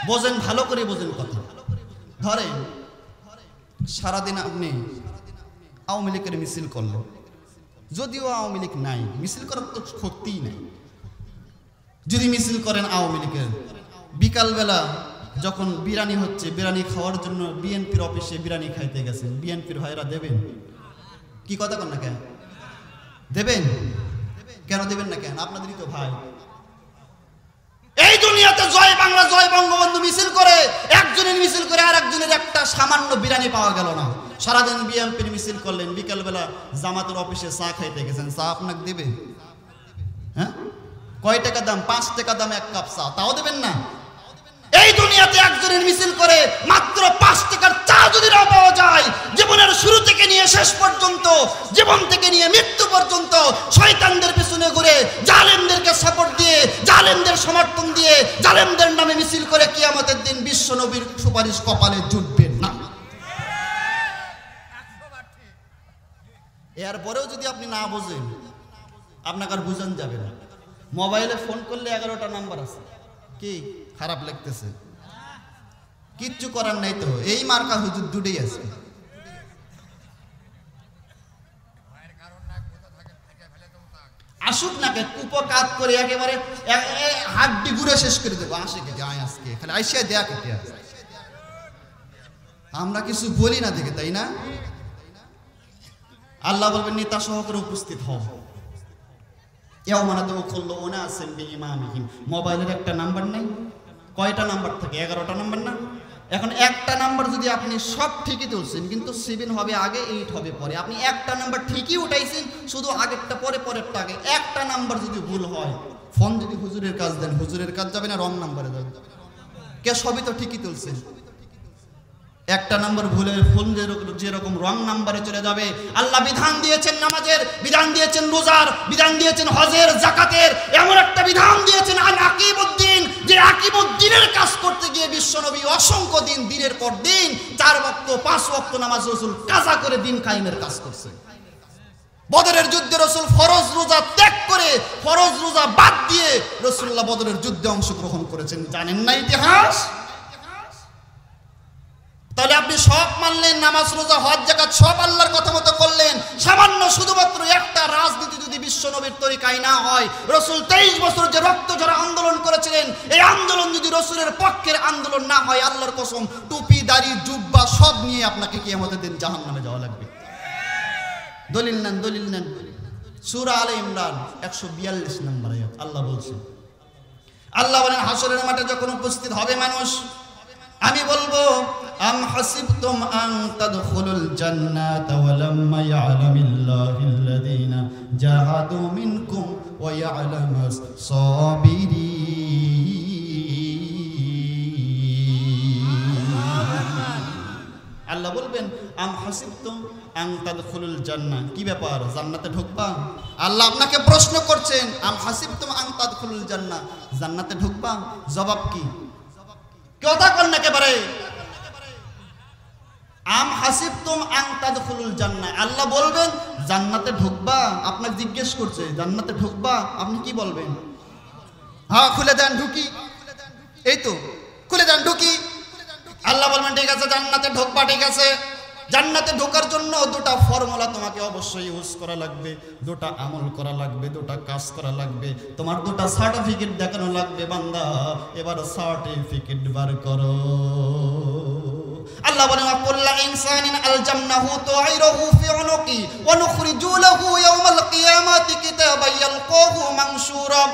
বোঝেন, ভালো করে বোঝেন কথা। ধরেন সারাদিন আপনি আওয়ামী লীগের মিছিল করলেন, যদিও আওয়ামী লীগ নাই, মিছিল করার তো শক্তিই নাই। যদি মিছিল করেন আওয়ামী লীগের, বিকালবেলা যখন বিরিয়ানি হচ্ছে, বিরিয়ানি খাওয়ার জন্য বিএনপির অফিসে বিরিয়ানি খাইতে গেছেন, বিএনপির ভাইরা দেবেন? কি কথা কন না, কেন দেবেন? কেন দেবেন না? কেন? আপনাদেরই তো ভাই। এই দুনিয়াতে জয় বাংলা, জয় বঙ্গবন্ধু মিছিল করে, একজনের মিছিল করে আর একজনের একটা সামান্য বিরিয়ানি পাওয়া গেল না। সারাদিন বিএনপির মিছিল করলেন, বিকালবেলা জামাতের অফিসে চা খাইতে গেছেন, চা আপনাকে দেবে? হ্যাঁ, কয় টাকা দাম? 5 টাকা দাম এক কাপ চা, তাও দেবেন না? এই দুনিয়াতে একজনের মিছিল করে মাত্র 5 টাকার চা যদি না পাওয়া যায়, জীবনের শুরু থেকে নিয়ে শেষ পর্যন্ত, জীবন থেকে নিয়ে মৃত্যু পর্যন্ত শয়তানদের পিছনে ঘুরে, জালেমদেরকে সাপোর্ট দিয়ে, জালেমদের সমর্থন দিয়ে, জালেমদের নামে মিছিল করে কিয়ামতের দিন বিশ্ব নবীর সুপারিশ কপালে জুটবে না। এরপরেও যদি আপনি না বোঝেন, আপনাকে আর বুঝান যাবে না। মোবাইলে ফোন করলে 11টা নাম্বার আছে, কি খারাপ লাগতেছে? কিচ্ছু করার নাই তো, এই মার্কা হুজুর দুটেই আছে। আসুক নাকে কুপকাত করে একেবারে হাড্ডি ঘুরে শেষ করে দেবো। আসে কেটে আয়, আজকে খালি আইসিয়া দেয়া কেটে আসে। আমরা কিছু বলি না দেখে, তাই না? আল্লাহ বলবেন নেতা সহকারে উপস্থিত হও। মোবাইলের একটা নাম্বার নেই, কয়টা নাম্বার থাকে? 11টা নাম্বার না? এখন একটা নাম্বার যদি আপনি সব ঠিকই তুলছেন, কিন্তু 7 হবে আগে, 8 হবে পরে। আপনি একটা নাম্বার ঠিকই উঠাইছেন, শুধু আগেরটা পরে, পরেরটা আগে। একটা নাম্বার যদি ভুল হয়, ফোন যদি হুজুরের কাজ দেন, হুজুরের কাজ যাবে না, রং নাম্বারে যাবে। কে সবই তো ঠিকই তুলছেন, একটা নাম্বার ভুলে ফোন যেরকম রং নাম্বারে চলে যাবে। আল্লাহ বিধান দিয়েছেন নামাজের, বিধান দিয়েছেন রোজার, বিধান দিয়েছেন হজের, যাকাতের, এমন একটা বিধান দিয়েছেন আল আকিমুদ্দিন, যে আকিমুদ্দিনের কাজ করতে গিয়ে বিশ্বনবী অসংখ্য দিন, দিনের পর দিন 4 ওয়াক্ত 5 ওয়াক্ত নামাজ রাসূল কাজা করে দিন কায়েমের কাজ করছে। বদরের যুদ্ধে রাসূল ফরজ রোজা ত্যাগ করে, ফরজ রোজা বাদ দিয়ে রাসূলুল্লাহ বদরের যুদ্ধে অংশগ্রহণ করেছেন। জানেন না ইতিহাস? তাহলে আপনি সব মানলেন, নামাজ রোজা হজ যাকাত সব আল্লাহর কথা মতো করলেন, সামান্য শুধুমাত্র একটা রাজনীতি যদি বিশ্বনবীর তরিকায় না হয়, রাসূল 23 বছর যে রক্ত ঝরা আন্দোলন করেছিলেন, এই আন্দোলন যদি রাসূলের পক্ষের আন্দোলন না হয়, আল্লাহর কসম টুপি দাড়ি জুব্বা সব নিয়ে আপনাকে কিয়ামতের দিন জাহান্নামে যাওয়া লাগবে। দলিল নেন, দলিল নেন। সূরা আলে ইমরান 142 নম্বর আয়াত আল্লাহ বলছেন, আল্লাহ বলেন হাসরের মাঠে যখন উপস্থিত হবে মানুষ, আমি বলবো আম হাসিবতুম আন তাদখুলুল জান্নাতা ওয়া লাম্মা ইয়ালামিল্লাহিল্লাযীনা জাহাদু মিনকুম ওয়া ইয়ালামাস সাবিরিন। আল্লাহ বলবেন আম হাসিবতুম আন তাদখুলুল জান্নাহ, কি ব্যাপার, জান্নাতে ঢুকবা? আল্লাহ আপনাকে প্রশ্ন করছেন, আম হাসিবতুম আন তাদখুলুল জান্নাহ, জান্নাতে ঢুকবা? জবাব কি? কথা কন না একেবারে। আম হাসিবতুম আন তাদখুলুল জান্নাহ, আল্লাহ বলবেন জান্নাতে ঢুকবা? আপনাকে জিজ্ঞেস করছে জান্নাতে ঢুকবা, আপনি কি বলবেন? হ্যাঁ খুলে দেন ঢুকি, এই তো খুলে দেন ঢুকি। আল্লাহ বলবেন ঠিক আছে জান্নাতে ঢুকবা, ঠিক আছে। জান্নাতে ঢোকার জন্য 2টা ফর্মুলা তোমাকে অবশ্যই ইউজ করা লাগবে, 2টা আমল করা লাগবে, 2টা কাজ করা লাগবে, তোমার 2টা সার্টিফিকেট দেখানো লাগবে। বান্দা এবার সার্টিফিকেট বার করো। আল্লাহ বলেন কুল্লা ইনসানিন আলজামনাহু তাইরাহু ফি উনুকি ওয়া নুখরিজু লাহু ইয়াওমাল কিয়ামাতি কিতাবান ইয়ালকাহু মানশুরা।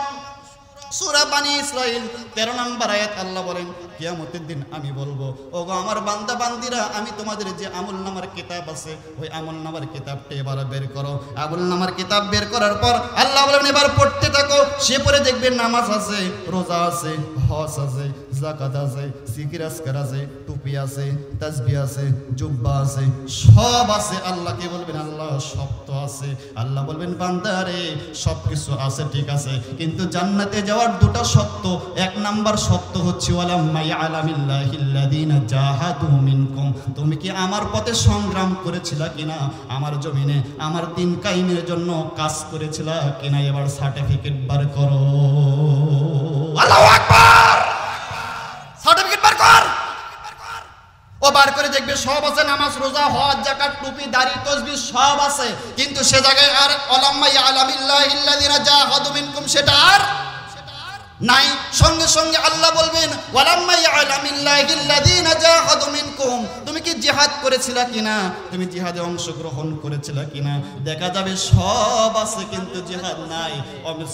সূরা বানি ইসরাঈল 13 নম্বর আয়াত আল্লাহ বলেন কিয়ামতের দিন আমি বলবো, ওগো আমার বান্দা বান্দিরা, আমি তোমাদের যে আমলনামার কিতাব আছে, ওই আমলনামার কিতাবটা এবার বের করো। আমলনামার কিতাব বের করার পর আল্লাহ বলেন এবার পড়তে থাকো। সে পরে দেখবে নামাজ আছে, রোজা আছে, হজ আছে, যাকাত আছে, জিকির আজকার আছে, টুপি আছে, তাসবিহ আছে, জুব্বা আছে, সব আছে। আল্লাহকে বলবেন আল্লাহ সব তো আছে। আল্লাহ বলবেন বান্দারে সব কিছু আছে ঠিক আছে, কিন্তু জান্নাতে যাওয়ার দুটো শর্ত। এক নাম্বার শর্ত হচ্ছে ওয়ালাম্মা ইয়ালামিল্লাহিল্লাযীনা জাহাদু মিনকুম, তুমি কি আমার পথে সংগ্রাম করেছিলা কিনা, আমার জমিনে আমার দিন কায়েমের জন্য কাজ করেছিলা কিনা, এবার সার্টিফিকেট বার করো। আল্লাহু আকবার, সার্টিফিকেট বার কর। ও বার করে দেখবে সব আছে, নামাজ রোজা হজ যাকাত টুপি দাড়ি তাসবিহ সব আছে, কিন্তু সে জায়গায় আর ওয়ালাম্মা ইয়ালামিল্লাহিল্লাযীনা জাহাদু মিনকুম সেটা আর নাই। সঙ্গে সঙ্গে আল্লাহ বলবেন ওয়ালাম্মা ইয়ালামিল্লাহিল্লাযীনা জাহাদু মিনকুম, তুমি কি জিহাদ করেছিলা কিনা, তুমি জিহাদে অংশগ্রহণ করেছিলা কিনা, দেখা যাবে সব আছে কিন্তু জিহাদ নাই।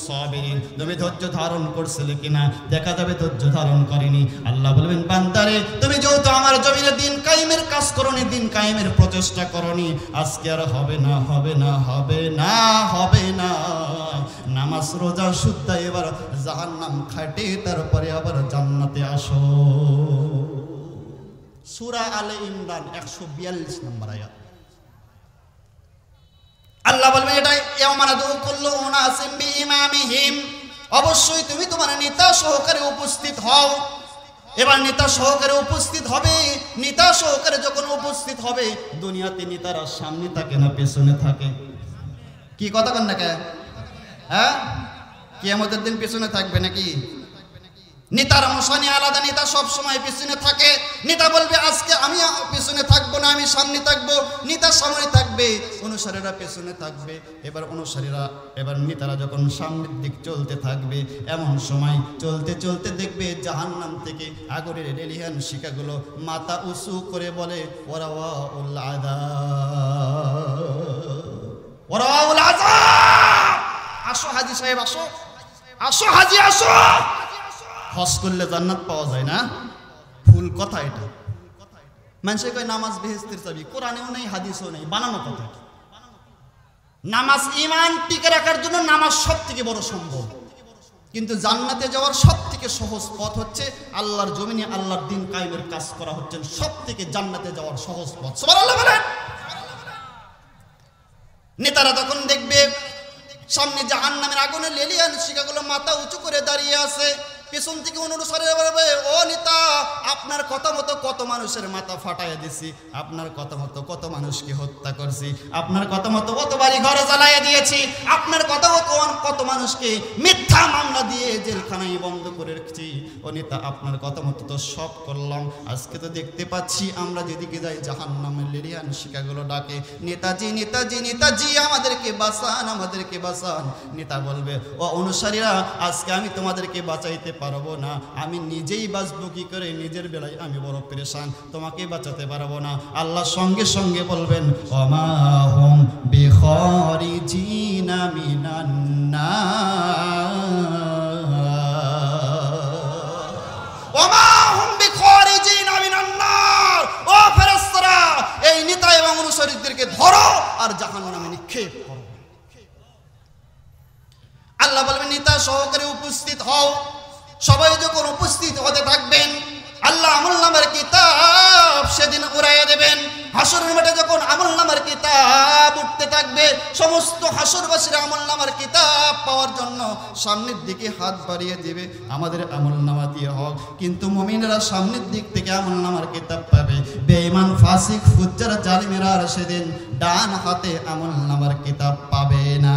সাবিরিন, তুমি ধৈর্য ধারণ করছিলে কিনা, দেখা যাবে ধৈর্য ধারণ করেনি। আল্লাহ বলবেন বান্দারে তুমি যেহেতু আমার জমিনে দিন কায়েমের কাজ করনি, দিন কায়েমের প্রচেষ্টা করনি, আজকে আর হবে না, হবে না, হবে না, হবে না। নামাজ রোজা শুদ্ধ এবার জাহান্নাম খাটে, তারপরে আবার জান্নাতে আসো। সূরা আলে ইমরান 142 নম্বর আয়াত। আল্লাহ বলবেন এটা ইয়াউমানাদু কুল্লু উনাসিম বিইমামিহিম, অবশ্যই তুমি তোমার নেতা সহকারে উপস্থিত হও। এবার নেতা সহকারে উপস্থিত হবে। নেতা সহকারে যখন উপস্থিত হবে, দুনিয়াতে নেতারা সামনে থাকে না পেছনে থাকে? কি কথা কন না কে? হ্যাঁ, কিয়ামতের দিন পেছনে থাকবে নাকি? নেতার অংশনী আলাদা, নেতা সব সময় পেছনে থাকে। নেতা বলবে আজকে আমি পেছনে থাকবো না, আমি সামনে থাকবো। নেতা সামনে থাকবে, অনুসারীরা পেছনে থাকবে। এবার অনুসারীরা, এবার নেতারা যখন সামনের দিক চলতে থাকবে, এমন সময় চলতে চলতে দেখবে জাহান্নাম থেকে আগুনের রেলিহান শিখাগুলো মাথা উঁচু করে বলে ওয়ারাউল আযাব, ওয়ারাউল আযাব। আসো হাজী সাহেব, আসো, আসো হাজী, আসো। হজ করলে জান্নাত পাওয়া যায় না, ভুল কথা এটা। মানুষে কয় নামাজ বেহেশতের চাবি, কোরআনেও নেই হাদিসেও নেই, বানানো কথা। নামাজ ঈমান টিকে রাখার জন্য নামাজ সব থেকে বড় সম্ভব, কিন্তু জান্নাতে যাওয়ার সব থেকে সহজ পথ হচ্ছে আল্লাহর জমিনে আল্লাহর দিন কায়েমের কাজ করা হচ্ছে সব থেকে জান্নাতে যাওয়ার সহজ পথ। সুবহানাল্লাহ বলেন। নেতারা তখন দেখবে সামনে জাহান্নামের আগুনের লেলিয়ান শিখাগুলো মাথা উঁচু করে দাঁড়িয়ে আছে। পেছন থেকে অনুসারীরা বলবে ও নেতা, আপনার কথা মতো কত মানুষের মাথা ফাটাইয়া দিছি, আপনার কথা মতো কত মানুষকে হত্যা করছি, আপনার কথা মতো কত বাড়ি ঘর জ্বালাইয়া দিয়েছি, আপনার কথা মতো কত মানুষকে মিথ্যা মামলা দিয়ে জেলখানায় বন্ধ করে রেখেছি। ও নেতা, আপনার কথা মতো তো সব করলাম, আজকে তো দেখতে পাচ্ছি আমরা যেদিকে যাই জাহান্নামের লেলিয়ান শিখাগুলো ডাকে নেতাজি, নেতাজি, নেতাজি, আমাদেরকে বাঁচান, আমাদেরকে বাঁচান। নেতা বলবে ও অনুসারীরা, আজকে আমি তোমাদেরকে বাঁচাইতে পারবো না, আমি নিজেই বাঁচবো কি করে, নিজের বেলায় আমি বড় পেরেশান, তোমাকে বাঁচাতে পারবো না। আল্লাহ সঙ্গে সঙ্গে বলবেন ওমা হুম বিখারিজিনা মিনান নার, ওমা হুম বিখারিজিনা মিনান নার। ও ফেরেশতারা, এই নেতা এবং অনুসারীদেরকে ধরো আর জাহান্নামে নিক্ষেপ করো। আল্লাহ বলবেন নেতা সহকারে উপস্থিত হও। সবাই যখন উপস্থিত হতে থাকবেন, আল্লাহ আমলনামার কিতাব সেদিন উড়াইয়া দেবেন। হাসরের মাঠে যখন আমলনামার কিতাব উঠতে থাকবে, সমস্ত হাসরবাসীরা আমলনামার কিতাব পাওয়ার জন্য সামনের দিকে হাত বাড়িয়ে দিবে, আমাদের আমলনামা দিয়ে হোক। কিন্তু মুমিনরা সামনের দিক থেকে আমলনামার কিতাব পাবে, বেঈমান ফাসিক ফুজ্জার জালিমেরা আর সেদিন ডান হাতে আমলনামার কিতাব পাবে না।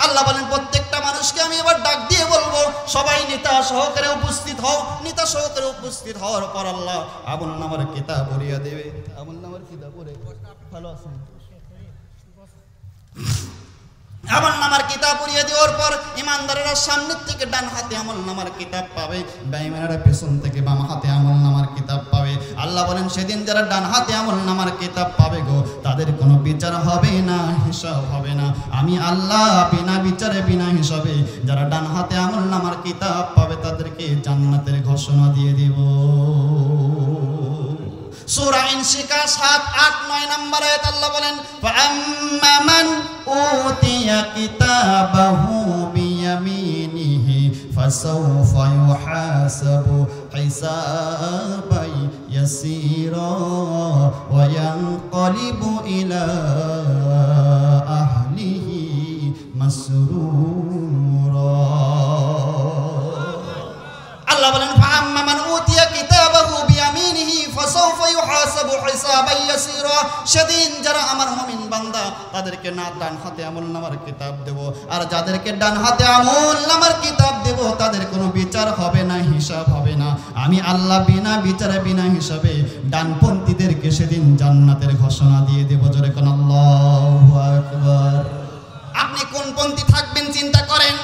আল্লাহ বলেন প্রত্যেকটা মানুষকে আমি এবার ডাক দিয়ে বলবো সবাই নেতা সহকারে উপস্থিত হও। নেতা সহকারে উপস্থিত হওয়ার পর আল্লাহ আমলনামার কিতাব পড়িয়ে দেবে। আমলনামার কিতাব পড়ে ভালো আছেন? আমলনামার কিতাব পড়িয়ে দেওয়ার পর ইমানদারেরা সামনের থেকে ডান হাতে আমলনামার কিতাব পাবে, বেঈমানেরা পেছন থেকে বাম হাতে আমলনামার কিতাব পাবে। আল্লাহ বলেন সেদিন যারা ডান হাতে আমলনামার কিতাব পাবে গো, তাদের কোনো বিচার হবে না, হিসাব হবে না। আমি আল্লাহ বিনা বিচারে বিনা হিসাবে যারা ডান হাতে আমলনামার কিতাব পাবে তাদেরকে জান্নাতের ঘোষণা দিয়ে দিব। সূরা ইনশিকার ৭, ৮, ৯ নম্বর আয়াত আল্লাহ বলেন ফাআম্মা মান উতিয়া কিতাবাহু বিয়ামিনিহি ফাসাউফা ইউহাসাবু হিসাবান ইয়াসীরা ওয়া ইয়ানকালিবু ইলা আহলিহি মাসরুরা। আল্লাহ বলেন ফাআম্মা মান উতিয়া কিতাবাহু বিয়ামিনিহি ফাসাউফা ইউহাসাবু হিসাবান ইয়াসীরা। সেদিন যারা আমার মুমিন বান্দা তাদেরকে না ডান হাতে আমলনামার কিতাব দেব, আর যাদেরকে ডান হাতে আমলনামার কিতাব দেব তাদের কোনো বিচার হবে না, হিসাব হবে না। আমি আল্লাহ বিনা বিচারে বিনা হিসাবে ডানপন্থীদেরকে সেদিন জান্নাতের ঘোষণা দিয়ে দেব। জোরে কোন আল্লাহু আকবার। আপনি কোন পন্থী থাকবেন চিন্তা করেন।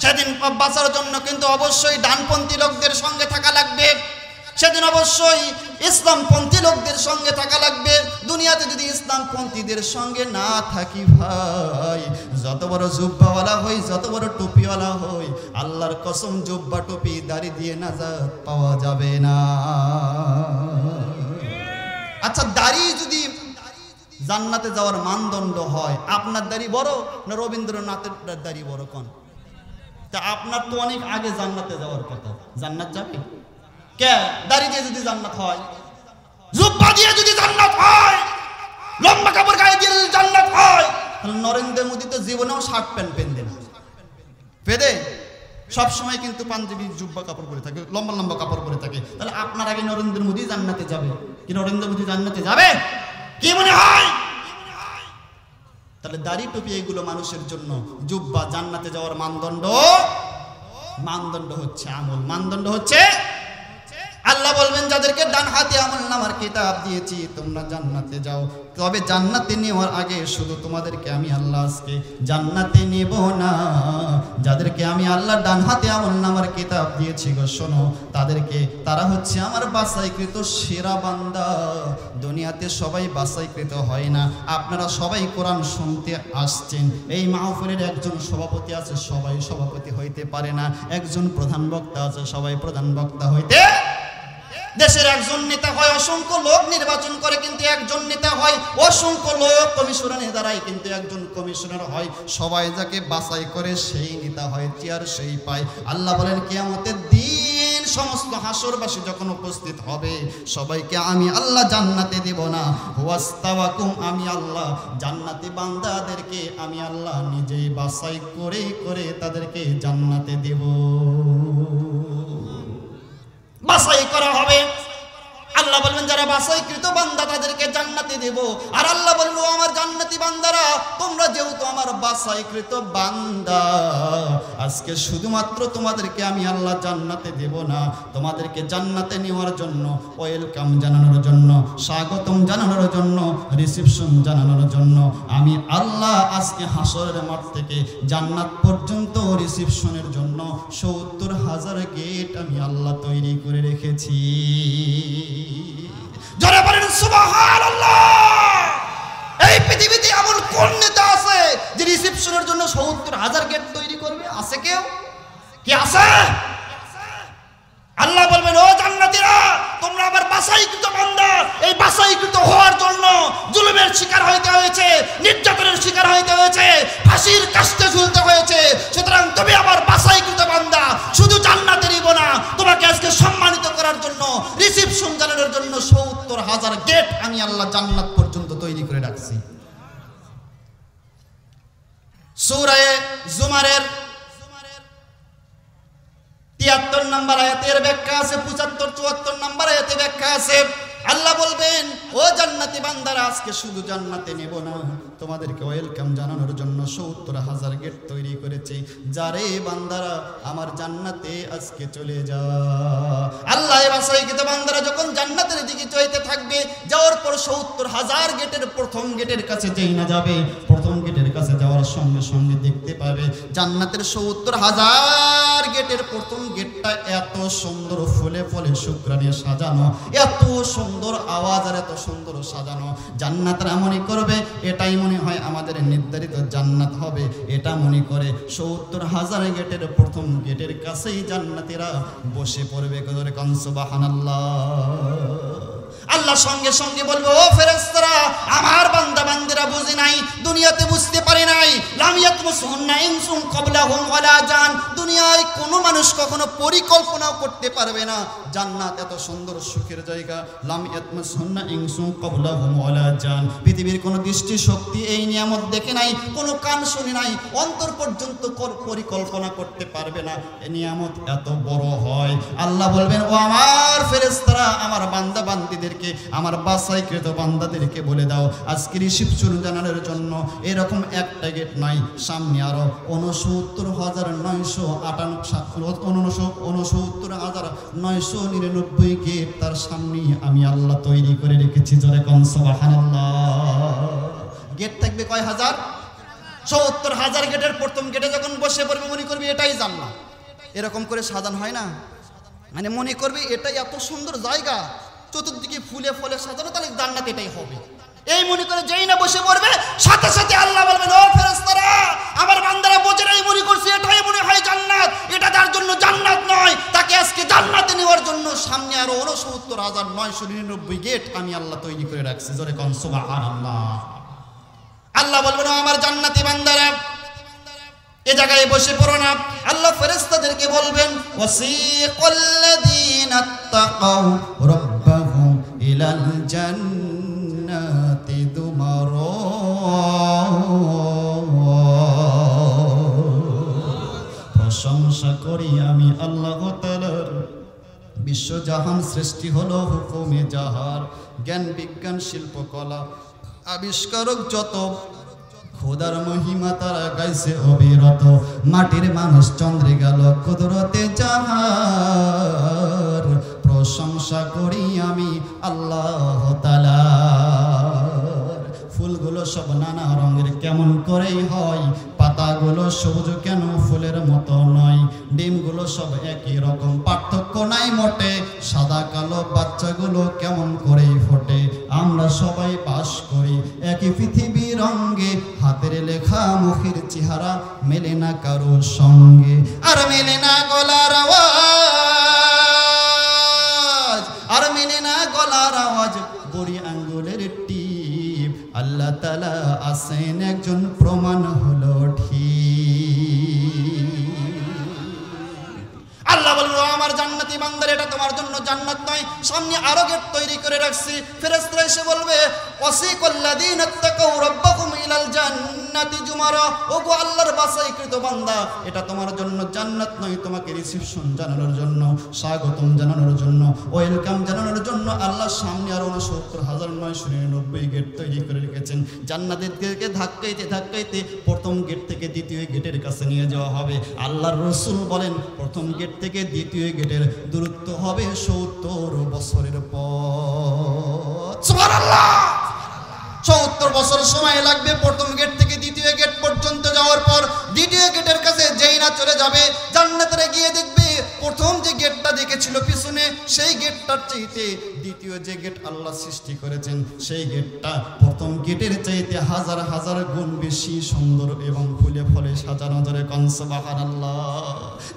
সেদিন বাঁচার জন্য কিন্তু অবশ্যই ডানপন্থী লোকদের সঙ্গে থাকা লাগবে, সেদিন অবশ্যই ইসলামপন্থী লোকদের সঙ্গে থাকা লাগবে। দুনিয়াতে যদি ইসলামপন্থীদের সঙ্গে না থাকি ভাই, যত বড় জুব্বাওয়ালা হই, যত বড় টুপিওয়ালা হই, আল্লাহর কসম জুব্বা টুপি দাড়ি দিয়ে নাজাত পাওয়া যাবে না। আচ্ছা, দাড়ি যদি জান্নাতে যাওয়ার মানদণ্ড হয়, আপনার দাড়ি বড় না রবীন্দ্রনাথের দাড়ি বড়? কোন? তা আপনার তো অনেক আগে জান্নাতে যাওয়ার কথা, জান্নাত যাবে কে? দাড়ি দিয়ে যদি জান্নাত হয়, জুব্বা দিয়ে যদি জান্নাত হয়, লম্বা কাপড় গায়ে দিয়ে যদি জান্নাত হয়, তাহলে নরেন্দ্র মোদী তো জীবনেও শার্ট প্যান্ট পেন্দে না, পেদে সবসময় কিন্তু পাঞ্জাবি জুব্বা কাপড় পরে থাকে, লম্বা লম্বা কাপড় পরে থাকে। তাহলে আপনার আগে নরেন্দ্র মোদী জান্নাতে যাবে কি নরেন্দ্র মোদী জান্নাতে যাবে? কি মনে হয়? তাহলে দাড়ি টুপি এগুলো মানুষের জন্য, জুব্বা জান্নাতে যাওয়ার মানদণ্ড হচ্ছে আমল, মানদণ্ড হচ্ছে আল্লাহ বলবেন যাদেরকে ডান হাতে আমলনামার কিতাব দিয়েছি তোমরা জান্নাতে যাও। তবে জান্নাতে নেওয়ার আগে শুধু তোমাদেরকে আমি আল্লাহ আজকে জান্নাতে নেব না, যাদেরকে আমি আল্লাহ ডান হাতে আমলনামার কিতাব দিয়েছি গো শোনো, তারা হচ্ছে আমার বাছাইকৃত সেরা বান্দা। দুনিয়াতে সবাই বাছাইকৃত হয় না। আপনারা সবাই কোরআন শুনতে আসছেন, এই মাহফিলের একজন সভাপতি আছে, সবাই সভাপতি হইতে পারে না। একজন প্রধান বক্তা আছে, সবাই প্রধান বক্তা হইতে। দেশের একজন নেতা হয়, অসংখ্য লোক নির্বাচন করে কিন্তু একজন নেতা হয়, অসংখ্য লোক কমিশনার দ্বারাই কিন্তু একজন কমিশনার হয়। সবাই যাকে বাছাই করে সেই নেতা হয়, চেয়ার সেই পায়। আল্লাহ বলেন কিয়ামতের দিন সমস্ত হাসরবাসী যখন উপস্থিত হবে, সবাইকে আমি আল্লাহ জান্নাতে দেব না। ওয়াস্তাওয়াকুম, আমি আল্লাহ জান্নাতি বান্দাদেরকে আমি আল্লাহ নিজেই বাছাই করে করে তাদেরকে জান্নাতে দেব। বাছাই করা হবে। আল্লাহ বলবেন যারা বাছাইকৃত বান্দা তাদেরকে জান্নাতে দেব। আর আল্লাহ বলল আমার জান্নাতি বান্দারা, তোমরা যেহেতু আমার বাছাইকৃত বান্দা, আজকে শুধুমাত্র তোমাদেরকে আমি আল্লাহ জান্নাতে দেব না, তোমাদেরকে জান্নাতে নেওয়ার জন্য, ওয়েলকাম জানানোর জন্য, স্বাগতম জানানোর জন্য, রিসিপশন জানানোর জন্য আমি আল্লাহ আজকে হাসরের মাঠ থেকে জান্নাত পর্যন্ত রিসিপশনের জন্য ৭০,০০০ গেট আমি আল্লাহ তৈরি করে রেখেছি। যারা বলেন সুবহানাল্লাহ। এই পৃথিবীতে এমন কোন নেতা আছে যে রিসেপশনের জন্য ৭০,০০০ গেট তৈরি করবে? আছে কেউ? কি আছে? আল্লাহ বলবেন ও জান্নাতীরা, তোমরা আমার বাছাইকৃত বান্দা। এই বাছাইকৃত হওয়ার জন্য জুলুমের শিকার হইতে হয়েছে, নির্যাতনের শিকার হইতে হয়েছে, ফাঁসির কাস্তে ঝুলতে হয়েছে। সুতরাং তুমি আমার বাছাইকৃত বান্দা। শুধু জান্নাতে নিব না, তোমাকে আজকে সম্মানিত করার জন্য, রিসিপশন জানানোর জন্য ৭০,০০০ গেট আমি আল্লাহ জান্নাত পর্যন্ত তৈরি করে রাখছি। সূরা জুমারের ৭৩ নম্বর আয়াতের ব্যাখ্যা আছে, ৭৫ ৭৪ নম্বর আয়াতে ব্যাখ্যা আছে। আল্লাহ বলবেন ও জান্নাতি বান্দারা, আজকে শুধু জান্নাতে নেব না, তোমাদেরকে ওয়েলকাম জানানোর জন্য ৭০,০০০ গেট তৈরি করেছি। যারে বান্দারা আমার জান্নাতে আজকে চলে যা। আল্লাহ বাছাইকৃত বান্দারা যখন জান্নাতের দিকে চলতে থাকবে, যাওয়ার পর ৭০,০০০ গেটের প্রথম গেটের কাছে যেই না যাবে, প্রথম গেটের কাছে যাওয়ার সঙ্গে সঙ্গে দেখতে পাবে জান্নাতের ৭০,০০০ গেটের প্রথম গেটটা এত সুন্দর ফুলে ফলে শুকরানে সাজানো, এত সুন্দর আওয়াজ আর এত সুন্দর সাজানো। জান্নাতরা মনে করবে এটাই মনে হয় আমাদের নির্ধারিত জান্নাত হবে, এটা মনে করে ৭০,০০০ গেটের প্রথম গেটের কাছেই জান্নাতীরা বসে পড়বে। সুবহানাল্লাহ। আল্লাহ সঙ্গে সঙ্গে বলবে ও ফেরেশতারা, আমার বান্দা বান্দিরা বুঝে নাই, দুনিয়াতে বুঝতে পারে নাই। লাম ইয়াতমুসুন্না ইনসুন ক্বাবলাহুম ওয়ালা জান, দুনিয়ায় কোনো মানুষ কখনো পরিকল্পনাও করতে পারবে না জান্নাত এত সুন্দর সুখের জায়গা। লাম ইয়াতমাসুন্না ইনসুন ক্বাবলাহুম ওয়ালা জান। পৃথিবীর কোনো দৃষ্টি শক্তি এই নিয়ামত দেখে নাই, কোনো কান শুনে নাই, অন্তর পর্যন্ত পরিকল্পনা করতে পারবে না এই নিয়ামত এত বড় হয়। আল্লাহ বলবেন, ও আমার ফেরেশতারা, আমার বান্দা বান্দীদেরকে, আমার বাছাইকৃত বান্দাদেরকে বলে দাও আজকে রিসিপশন জানানোর জন্য এরকম একটা গেট নয়, সামনে আরো 69,999 গেট তার সামনে আমি আল্লাহ তৈরি করে রেখেছি। জোরে কোন সুবহানাল্লাহ। গেট থাকবে কয় হাজার? 70,000 গেটের প্রথম গেটে যখন বসে পড়বে মনে করবি এটাই জান্নাত। এরকম করে সাজানো হয় না, মানে মনে করবি এটাই এত সুন্দর জায়গা, চতুর্দিকে ফুলে ফলে সাজানো, তাহলে জান্নাত এটাই হবে। এই মনে করে যেই না বসে পড়বে সাথে সাথে আল্লাহ বলবেন, ও ফেরেশতারা, আমার বান্দারা বোঝেরাই মনে করছে এটাই মনে হয় জান্নাত, এটা তার জন্য জান্নাত নয়, তাকে আজকে জান্নাতে নেওয়ার জন্য সামনে আরো 69,999 গেট আমি আল্লাহ তৈরি করে রাখছি। জোরে কোন সুবহানাল্লাহ। আল্লাহ বলবেন, ও আমার জান্নাতি বান্দারা, এ জায়গায় বসে পড়ো না। আল্লাহ ফেরেশতাদেরকে বলবেন, ওয়াসিকাল্লাযীনা তাকাউ রাব্বাহুম ইলাল জান্নাতি যুমারা। প্রশংসা করি আমি আল্লাহ তাআলার, বিশ্বজাহান সৃষ্টি হলো হুকুমে যাহার, জ্ঞান বিজ্ঞান শিল্পকলা আবিষ্কারক যত, খোদার মহিমা তারা গাইছে অবিরত, মাটির মানুষ চন্দ্রে গেল কুদরতে যাহার। প্রশংসা করি আমি আল্লাহ তাআলা। ফুলগুলো সব নানা রঙের কেমন করেই হয়, পাতাগুলো সবুজ কেন ফুলের মতো নয়, ডিমগুলো সব একই রকম পার্থক্য নাই মোটে, সাদা কালো বাচ্চাগুলো কেমন করেই ফোটে। আমরা সবাই বাস করি একই পৃথিবীর রঙে, হাতের লেখা মুখের চেহারা মেলে না কারো সঙ্গে, আর মেলে না গলার আওয়াজ, আর মেলে না গলার আওয়াজ, বড়ি আঙ্গুলের টিপ। আল্লাহ তাআলা আছেন একজন, প্রমাণ হলো ঠিক। আল্লাহ বলল, আমার জান্নাতি বান্দারা, এটা তোমার জন্য জান্নাত নয়, সামনে আরো গেট তৈরি করে রাখছি। ফেরেশতারা এসে বলবে, ওয়াসিকাল্লাযীনা তাকাউ রাব্বাহুম ইলাল জান্নাতি যুমারা। ওগো আল্লাহর বাছাইকৃত বান্দা, এটা তোমার জন্য জান্নাত নয়, তোমাকে রিসিপশন জানানোর জন্য, স্বাগতম জানানোর জন্য, ওয়েলকাম জানানোর জন্য আল্লাহ সামনে আরো 69,999 গেট তৈরি করে রেখেছেন। জান্নাতের দিকে ধাক্কাইতে ধাক্কাইতে প্রথম গেট থেকে দ্বিতীয় গেটের কাছে নিয়ে যাওয়া হবে। আল্লাহর রাসূল বলেন, প্রথম গেট থেকে দ্বিতীয় গেটের দূরত্ব হবে 70 বছরের পথ। সুবহানাল্লাহ। 70 বছর সময় লাগবে প্রথম গেট থেকে দ্বিতীয় গেট পর্যন্ত যাওয়ার পর। দ্বিতীয় গেটের কাছে যেই না চলে যাবে, জান্নাতে গিয়ে দেখবে প্রথম যে গেটটা দেখেছিল পিছনে, সেই গেটটার চাইতে দ্বিতীয় যে গেট আল্লাহ সৃষ্টি করেছেন, সেই গেটটা প্রথম গেটের চাইতে হাজার হাজার গুণ বেশি সুন্দর এবং ফুলে ফলে সাজানো। ধরে কোন সুবহানাল্লাহ।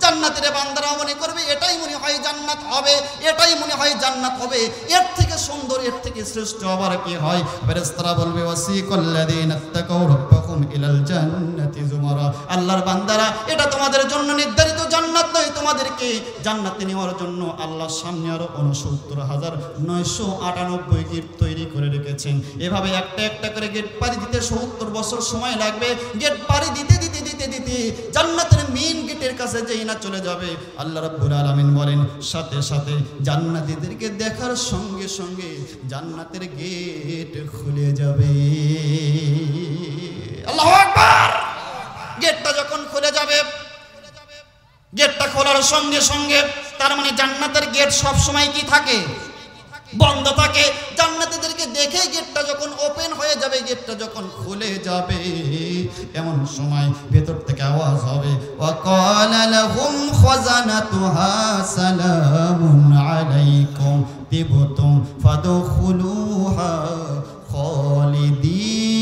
জান্নাতের বান্দারা মনে করবে এটাই মনে হয় জান্নাত হবে, এটাই মনে হয় জান্নাত হবে, এর থেকে সুন্দর, এর থেকে শ্রেষ্ঠ আবার কি হয়? ফেরেশতারা বলবে, ওয়াসিকাল্লাযীনা তাকাউ রাব্বাহুম ইলাল জান্নাতি যুমারা। আল্লাহর বান্দারা, এটা তোমাদের জন্য নির্ধারিত জান্নাত নয়, তোমাদেরকে জান্নাতে নেওয়ার জন্য আল্লাহ সামনে আরো 69,999 গেট তৈরি করে রেখেছেন। এভাবে একটা একটা করে গেট পাড়ি দিতে 70 বছর সময় লাগবে। গেট পাড়ি দিতে দিতে দিতে দিতে জান্নাতের মেইন গেটের কাছে যেই না চলে যাবে, আল্লাহ রাব্বুল আলামিন বলেন, সাথে সাথে জান্নাতীদেরকে দেখার সঙ্গে সঙ্গে জান্নাতের গেট খুলে যাবে। আল্লাহু আকবার। গেটটা যখন খুলে যাবে, গেটটা খোলার সঙ্গে সঙ্গে, তার মানে জান্নাতের গেট সব সময় কি থাকে? বন্ধ থাকে। জান্নাতীদেরকে দেখে গেটটা যখন ওপেন হয়ে যাবে, গেটটা যখন খুলে যাবে, এমন সময় ভেতর থেকে আওয়াজ হবে, ওয়াকালা লাহুম খাজানাতুহা সালামুন আলাইকুম তিবতুম ফাদখুলুহা খালিদিন।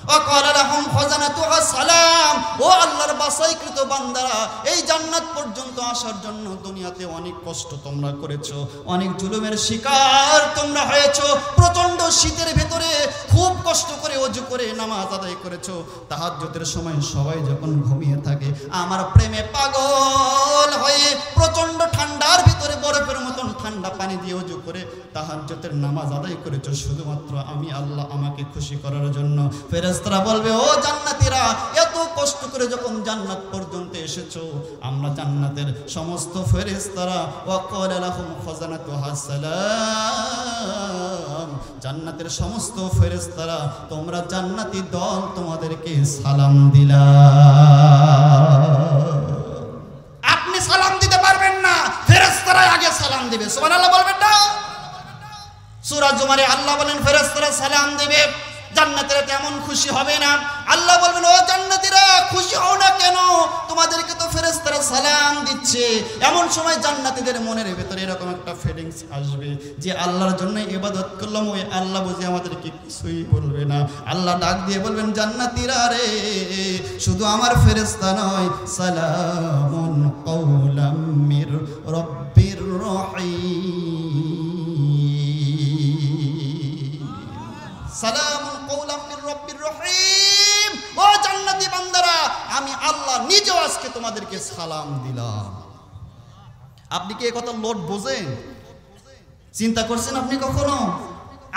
وقال لهم খাজানাতুহা সালাম। ও আল্লাহর বাছাইকৃত বান্দারা, এই জান্নাত পর্যন্ত আসার জন্য দুনিয়াতে অনেক কষ্ট তোমরা করেছো, অনেক জুলুমের শিকার তোমরা হয়েছো। প্রচন্ড শীতের ভেতরে খুব কষ্ট করে ওযু করে নামাজ আদায় করেছো। তাহাজ্জুদের সময় সবাই যখন ঘুমিয়ে থাকে, আমার প্রেমে পাগল হয়ে প্রচন্ড ঠান্ডার ভিতরে বরফের মতন ঠান্ডা পানি দিয়ে ওযু করে তাহাজ্জুদের নামাজ আদায় করেছো শুধুমাত্র আমি আল্লাহ আমাকে খুশি করার জন্য। ফেরেশতারা বলবে, ও জান্নাতীরা, এত কষ্ট করে যখন জান্নাত পর্যন্ত এসেছো, আমরা জান্নাতের সমস্ত ফেরেশতারা ওয়া ক্বালা লাহুম খাজানাতুহা সালাম, জান্নাতের সমস্ত ফেরেশতারা তোমরা জান্নাতি দল তোমাদেরকে সালাম দিলাম। আপনি সালাম দিতে পারবেন না, ফেরেশতারা আগে সালাম দিবে। সুবহানাল্লাহ বলবেন না? সূরা জুমারে আল্লাহ বলেন ফেরেশতারা সালাম দিবে। জান্নাতীরা তেমন খুশি হবে না। আল্লাহ বলবেন, ও জান্নাতীরা খুশি হও না কেন? তোমাদেরকে তো ফেরেশতারা সালাম দিচ্ছে। এমন সময় জান্নাতীদের মনের ভিতরে এরকম একটা ফিলিংস আসবে যে আল্লাহর জন্য ইবাদত করলাম, ওই আল্লাহ বুঝি আমাদেরকে কিছুই বলবে না। আল্লাহ ডাক দিয়ে বলবেন, জান্নাতীরা রে, শুধু আমার ফেরেশতা নয়, সালামুন কাওলাম মির রাব্বির রহিম, সালামুন কাওলাম মির রাব্বির রহিম। ও জান্নাতি বান্দারা, আমি আল্লাহ নিজেও আজকে তোমাদেরকে সালাম দিলাম। আপনি কি এই কথা লোড বোঝেন? চিন্তা করছেন আপনি কখনো?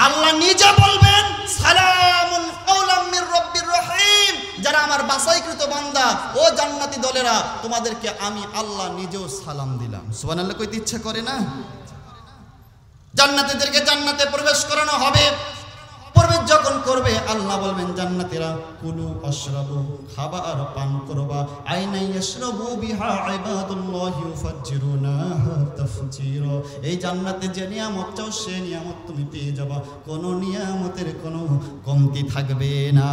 আল্লাহ নিজে বলবেন সালামুন কাওলাম মির রাব্বির রহিম। যারা আমার বাছাইকৃত বান্দা, ও জান্নাতি দলেরা, তোমাদেরকে আমি আল্লাহ নিজেও সালাম দিলাম। সুবহানাল্লাহ কইতে ইচ্ছা করে না? জান্নাতীদেরকে জান্নাতে প্রবেশ করানো হবে। প্রবেশ যখন করবে, আল্লাহ বলবেন, জান্নাতীরা কুলু আশরাবু, খাবা আর পান করবা। আইনা ইয়াশরাবু বিহা ইবাদুল্লাহি ইউফাজ্জিরুনাহা তাফজিরা। এই জান্নাতে যে নিয়ামত চাও সে নিয়ামত তুমি পেয়ে যাবা, কোন নিয়ামতের কোনো কমতি থাকবে না,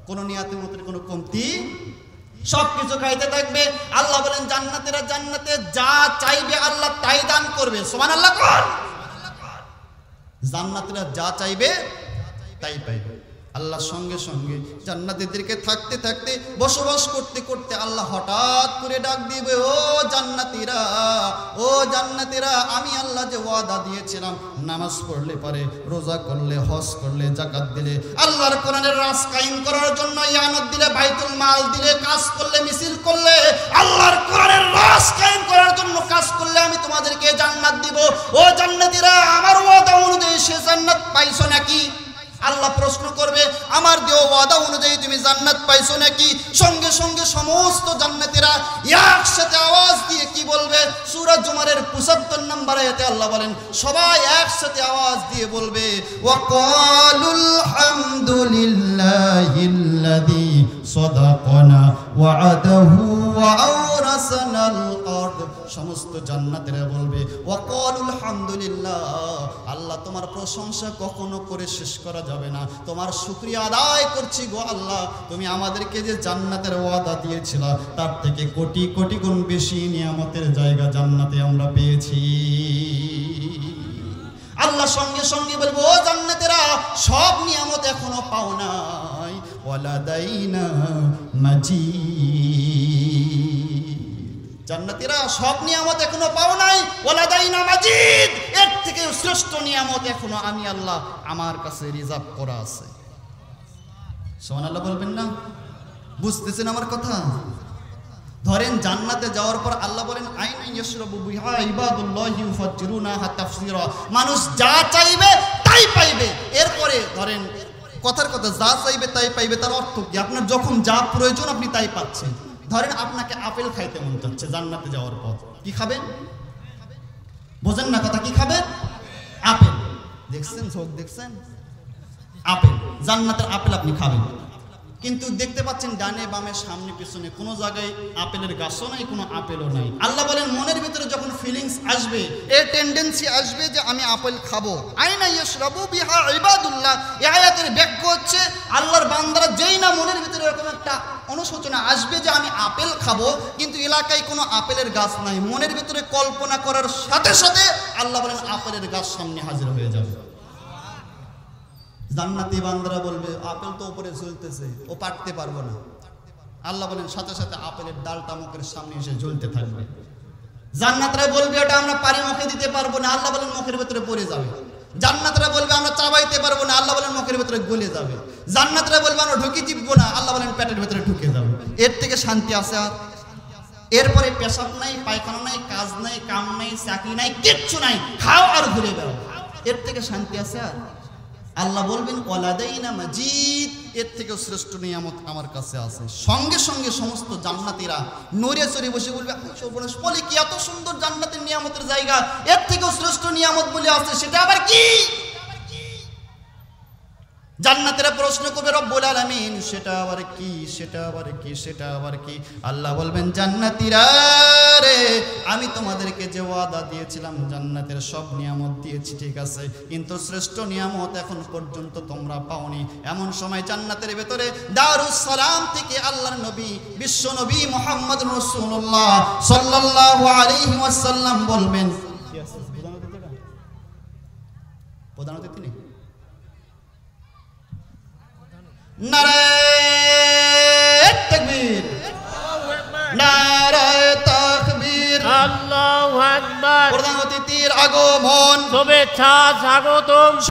কোন নিয়ামতের কোনো কমতি, সবকিছু খাইতে থাকবে। আল্লাহ বলেন, জান্নাতীরা জান্নাতে যা চাইবে আল্লাহ তাই দান করবে। সুবহানাল্লাহ কোন? জান্নাতীরা যা চাইবে তাই পাইবে। আল্লাহর সঙ্গে সঙ্গে জান্নাতীদেরকে থাকতে থাকতে বসবাস করতে করতে আল্লাহ হঠাৎ করে ডাক দিবে, ও জান্নাতীরা, ও জান্নাতীরা, আমি আল্লাহ যে ওয়াদা দিয়েছিলাম, নামাজ পড়লে পারে, রোজা করলে, হজ করলে, যাকাত দিলে, আল্লাহর কোরআনের রাজ কায়েম করার জন্য ইয়ানত দিলে, বাইতুল মাল দিলে, কাজ করলে, মিছিল করলে, আল্লাহর কোরআনের রাজ কায়েম করার জন্য কাজ করলে আমি তোমাদেরকে জান্নাত দিব। ও জান্নাতীরা, আমার ওয়াদা অনুযায়ী সে জান্নাত পাইছো নাকি? আল্লাহ প্রশ্ন করবে, আমার দেওয়া ওয়াদা অনুযায়ী তুমি জান্নাত পাইছো নাকি? সঙ্গে সঙ্গে সমস্ত জান্নাতীরা একসাথে আওয়াজ দিয়ে কি বলবে? সূরা জুমারের 75 নম্বর আয়াতে আল্লাহ বলেন, সবাই একসাথে আওয়াজ দিয়ে বলবে, ওয়া ক্বালুল হামদুলিল্লাহিল্লাযী সাদাকানা ওয়া'দাহু ওয়া আওরাসানাল আরদ। সমস্ত জান্নাতীরা বলবে, ওয়া ক্বালুল হামদুলিল্লাহ, আল্লাহ তোমার প্রশংসা কখনো করে শেষ করা যাবে না, তোমার শুকরিয়া আদায় করছি গো আল্লাহ, তুমি আমাদেরকে যে জান্নাতের ওয়াদা দিয়েছিলা তার থেকে কোটি কোটি গুণ বেশি নিয়ামতের জায়গা জান্নাতে আমরা পেয়েছি। আল্লাহ সঙ্গে সঙ্গে বলবো, ও জান্নাতীরা, সব নিয়ামত এখনো পাও নাই, ওয়ালাদাইনা মাজিদ। জান্নাতীরা, সব নিয়ামত এখনো পাও নাই, ওয়ালাদাইনা মাজিদ, এর থেকে শ্রেষ্ঠ নিয়ামত এখনো আমি আল্লাহ আমার কাছে রিজার্ভ করা আছে। সুবহানাল্লাহ বলবেন না? বুঝতেছেন আমার কথা? ধরেন জান্নাতে যাওয়ার পর আল্লাহ বলেন, আইনা ইয়াশরাবু বিহা ইবাদুল্লাহি ইউফাজ্জিরুনাহা তাফসীরা, মানুষ যা চাইবে তাই পাইবে। এরপরে ধরেন কথার কথা, যা চাইবে তাই পাইবে, তার অর্থ কি? আপনার যখন যা প্রয়োজন আপনি তাই পাচ্ছেন। ধরেন আপনাকে আপেল খাইতে মন চাচ্ছে, জান্নাতে যাওয়ার পর কি খাবেন? বোঝেন না কথা? কি খাবেন? আপেল। দেখছেন, চোখ দেখছেন? আপেল, জান্নাতের আপেল আপনি খাবেন। কিন্তু দেখতে পাচ্ছেন ডানে বামে সামনে পিছনে কোনো জায়গায় আপেলের গাছও নাই, কোনো আপেলও নাই। আল্লাহ বলেন, মনের ভিতরে যখন ফিলিংস আসবে, এই টেন্ডেন্সি আসবে যে আমি আপেল খাবো, আইনা ইয়াশরাবু বিহা ইবাদুল্লাহ, এই আয়াতের ব্যাখ্যা হচ্ছে আল্লাহর বান্দারা যেই না মনের ভিতরে এরকম একটা অনুশোচনা আসবে যে আমি আপেল খাবো, কিন্তু এলাকায় কোনো আপেলের গাছ নাই, মনের ভিতরে কল্পনা করার সাথে সাথে আল্লাহ বলেন আপেলের গাছ সামনে হাজির হয়ে যাবে। জান্নাতি বান্দারা বলবে আপেল তো উপরে ঝুলতেছে, ও পারতে পারবো না। আল্লাহ বলেন সাথে সাথে আপেলের ডালটা মুখের সামনে এসে ঝুলতে থাকবে। জান্নাতরা বলবে এটা আমরা পারি মুখে দিতে পারবো না, আল্লাহ বলেন মুখের ভিতরে পড়ে যাবে। জান্নাতরা বলবে আমরা চাবাইতে পারবো না, আল্লাহ বলেন মুখের ভিতরে গলে যাবে। জান্নাতরা বলবে আমরা ঢুকে টিপবো না, আল্লাহ বলেন পেটের ভিতরে ঢুকে যাবে। এর থেকে শান্তি আছে আর? এরপরে পেশাব নাই, পায়খানা নাই, কাজ নাই, কাম নাই, চাকরি নাই, কিচ্ছু নাই, খাও আর ঘুরে বেড়াও। এর থেকে শান্তি আছে আর? আল্লাহ বলবেন ওয়ালাদাইনা মাজিদ, এর থেকেও শ্রেষ্ঠ নিয়ামত আমার কাছে আছে। সঙ্গে সঙ্গে সমস্ত জান্নাতীরা নড়ে চড়ে বসে বলবে সর্বনাশ, বলে কি এত সুন্দর জান্নাতের নিয়ামতের জায়গা, এর থেকেও শ্রেষ্ঠ নিয়ামত বলে আছে, সেটা আবার কি? জান্নাতীরা প্রশ্ন করবে রব্বুল আলামিন সেটা আবার কি, সেটা আবার কি, সেটা আবার কি? আল্লাহ বলবেন জান্নাতীরা রে, আমি তোমাদেরকে যে ওয়াদা দিয়েছিলাম জান্নাতের সব নিয়ামত দিয়েছি, ঠিক আছে, কিন্তু শ্রেষ্ঠ নিয়ামত এখন পর্যন্ত তোমরা পাওনি। এমন সময় জান্নাতের ভেতরে দারুস সালাম থেকে আল্লাহর নবী বিশ্ব নবী মুহাম্মদ রাসূলুল্লাহ সাল্লাল্লাহু আলাইহি ওয়াসাল্লাম বলবেন, প্রধান অতিথি নেই, নারায়ে তাকবীর, নারায়ে তাকবীর, আল্লাহু আকবার। প্রধান অতিথির আগমন, শুভেচ্ছা স্বাগতম।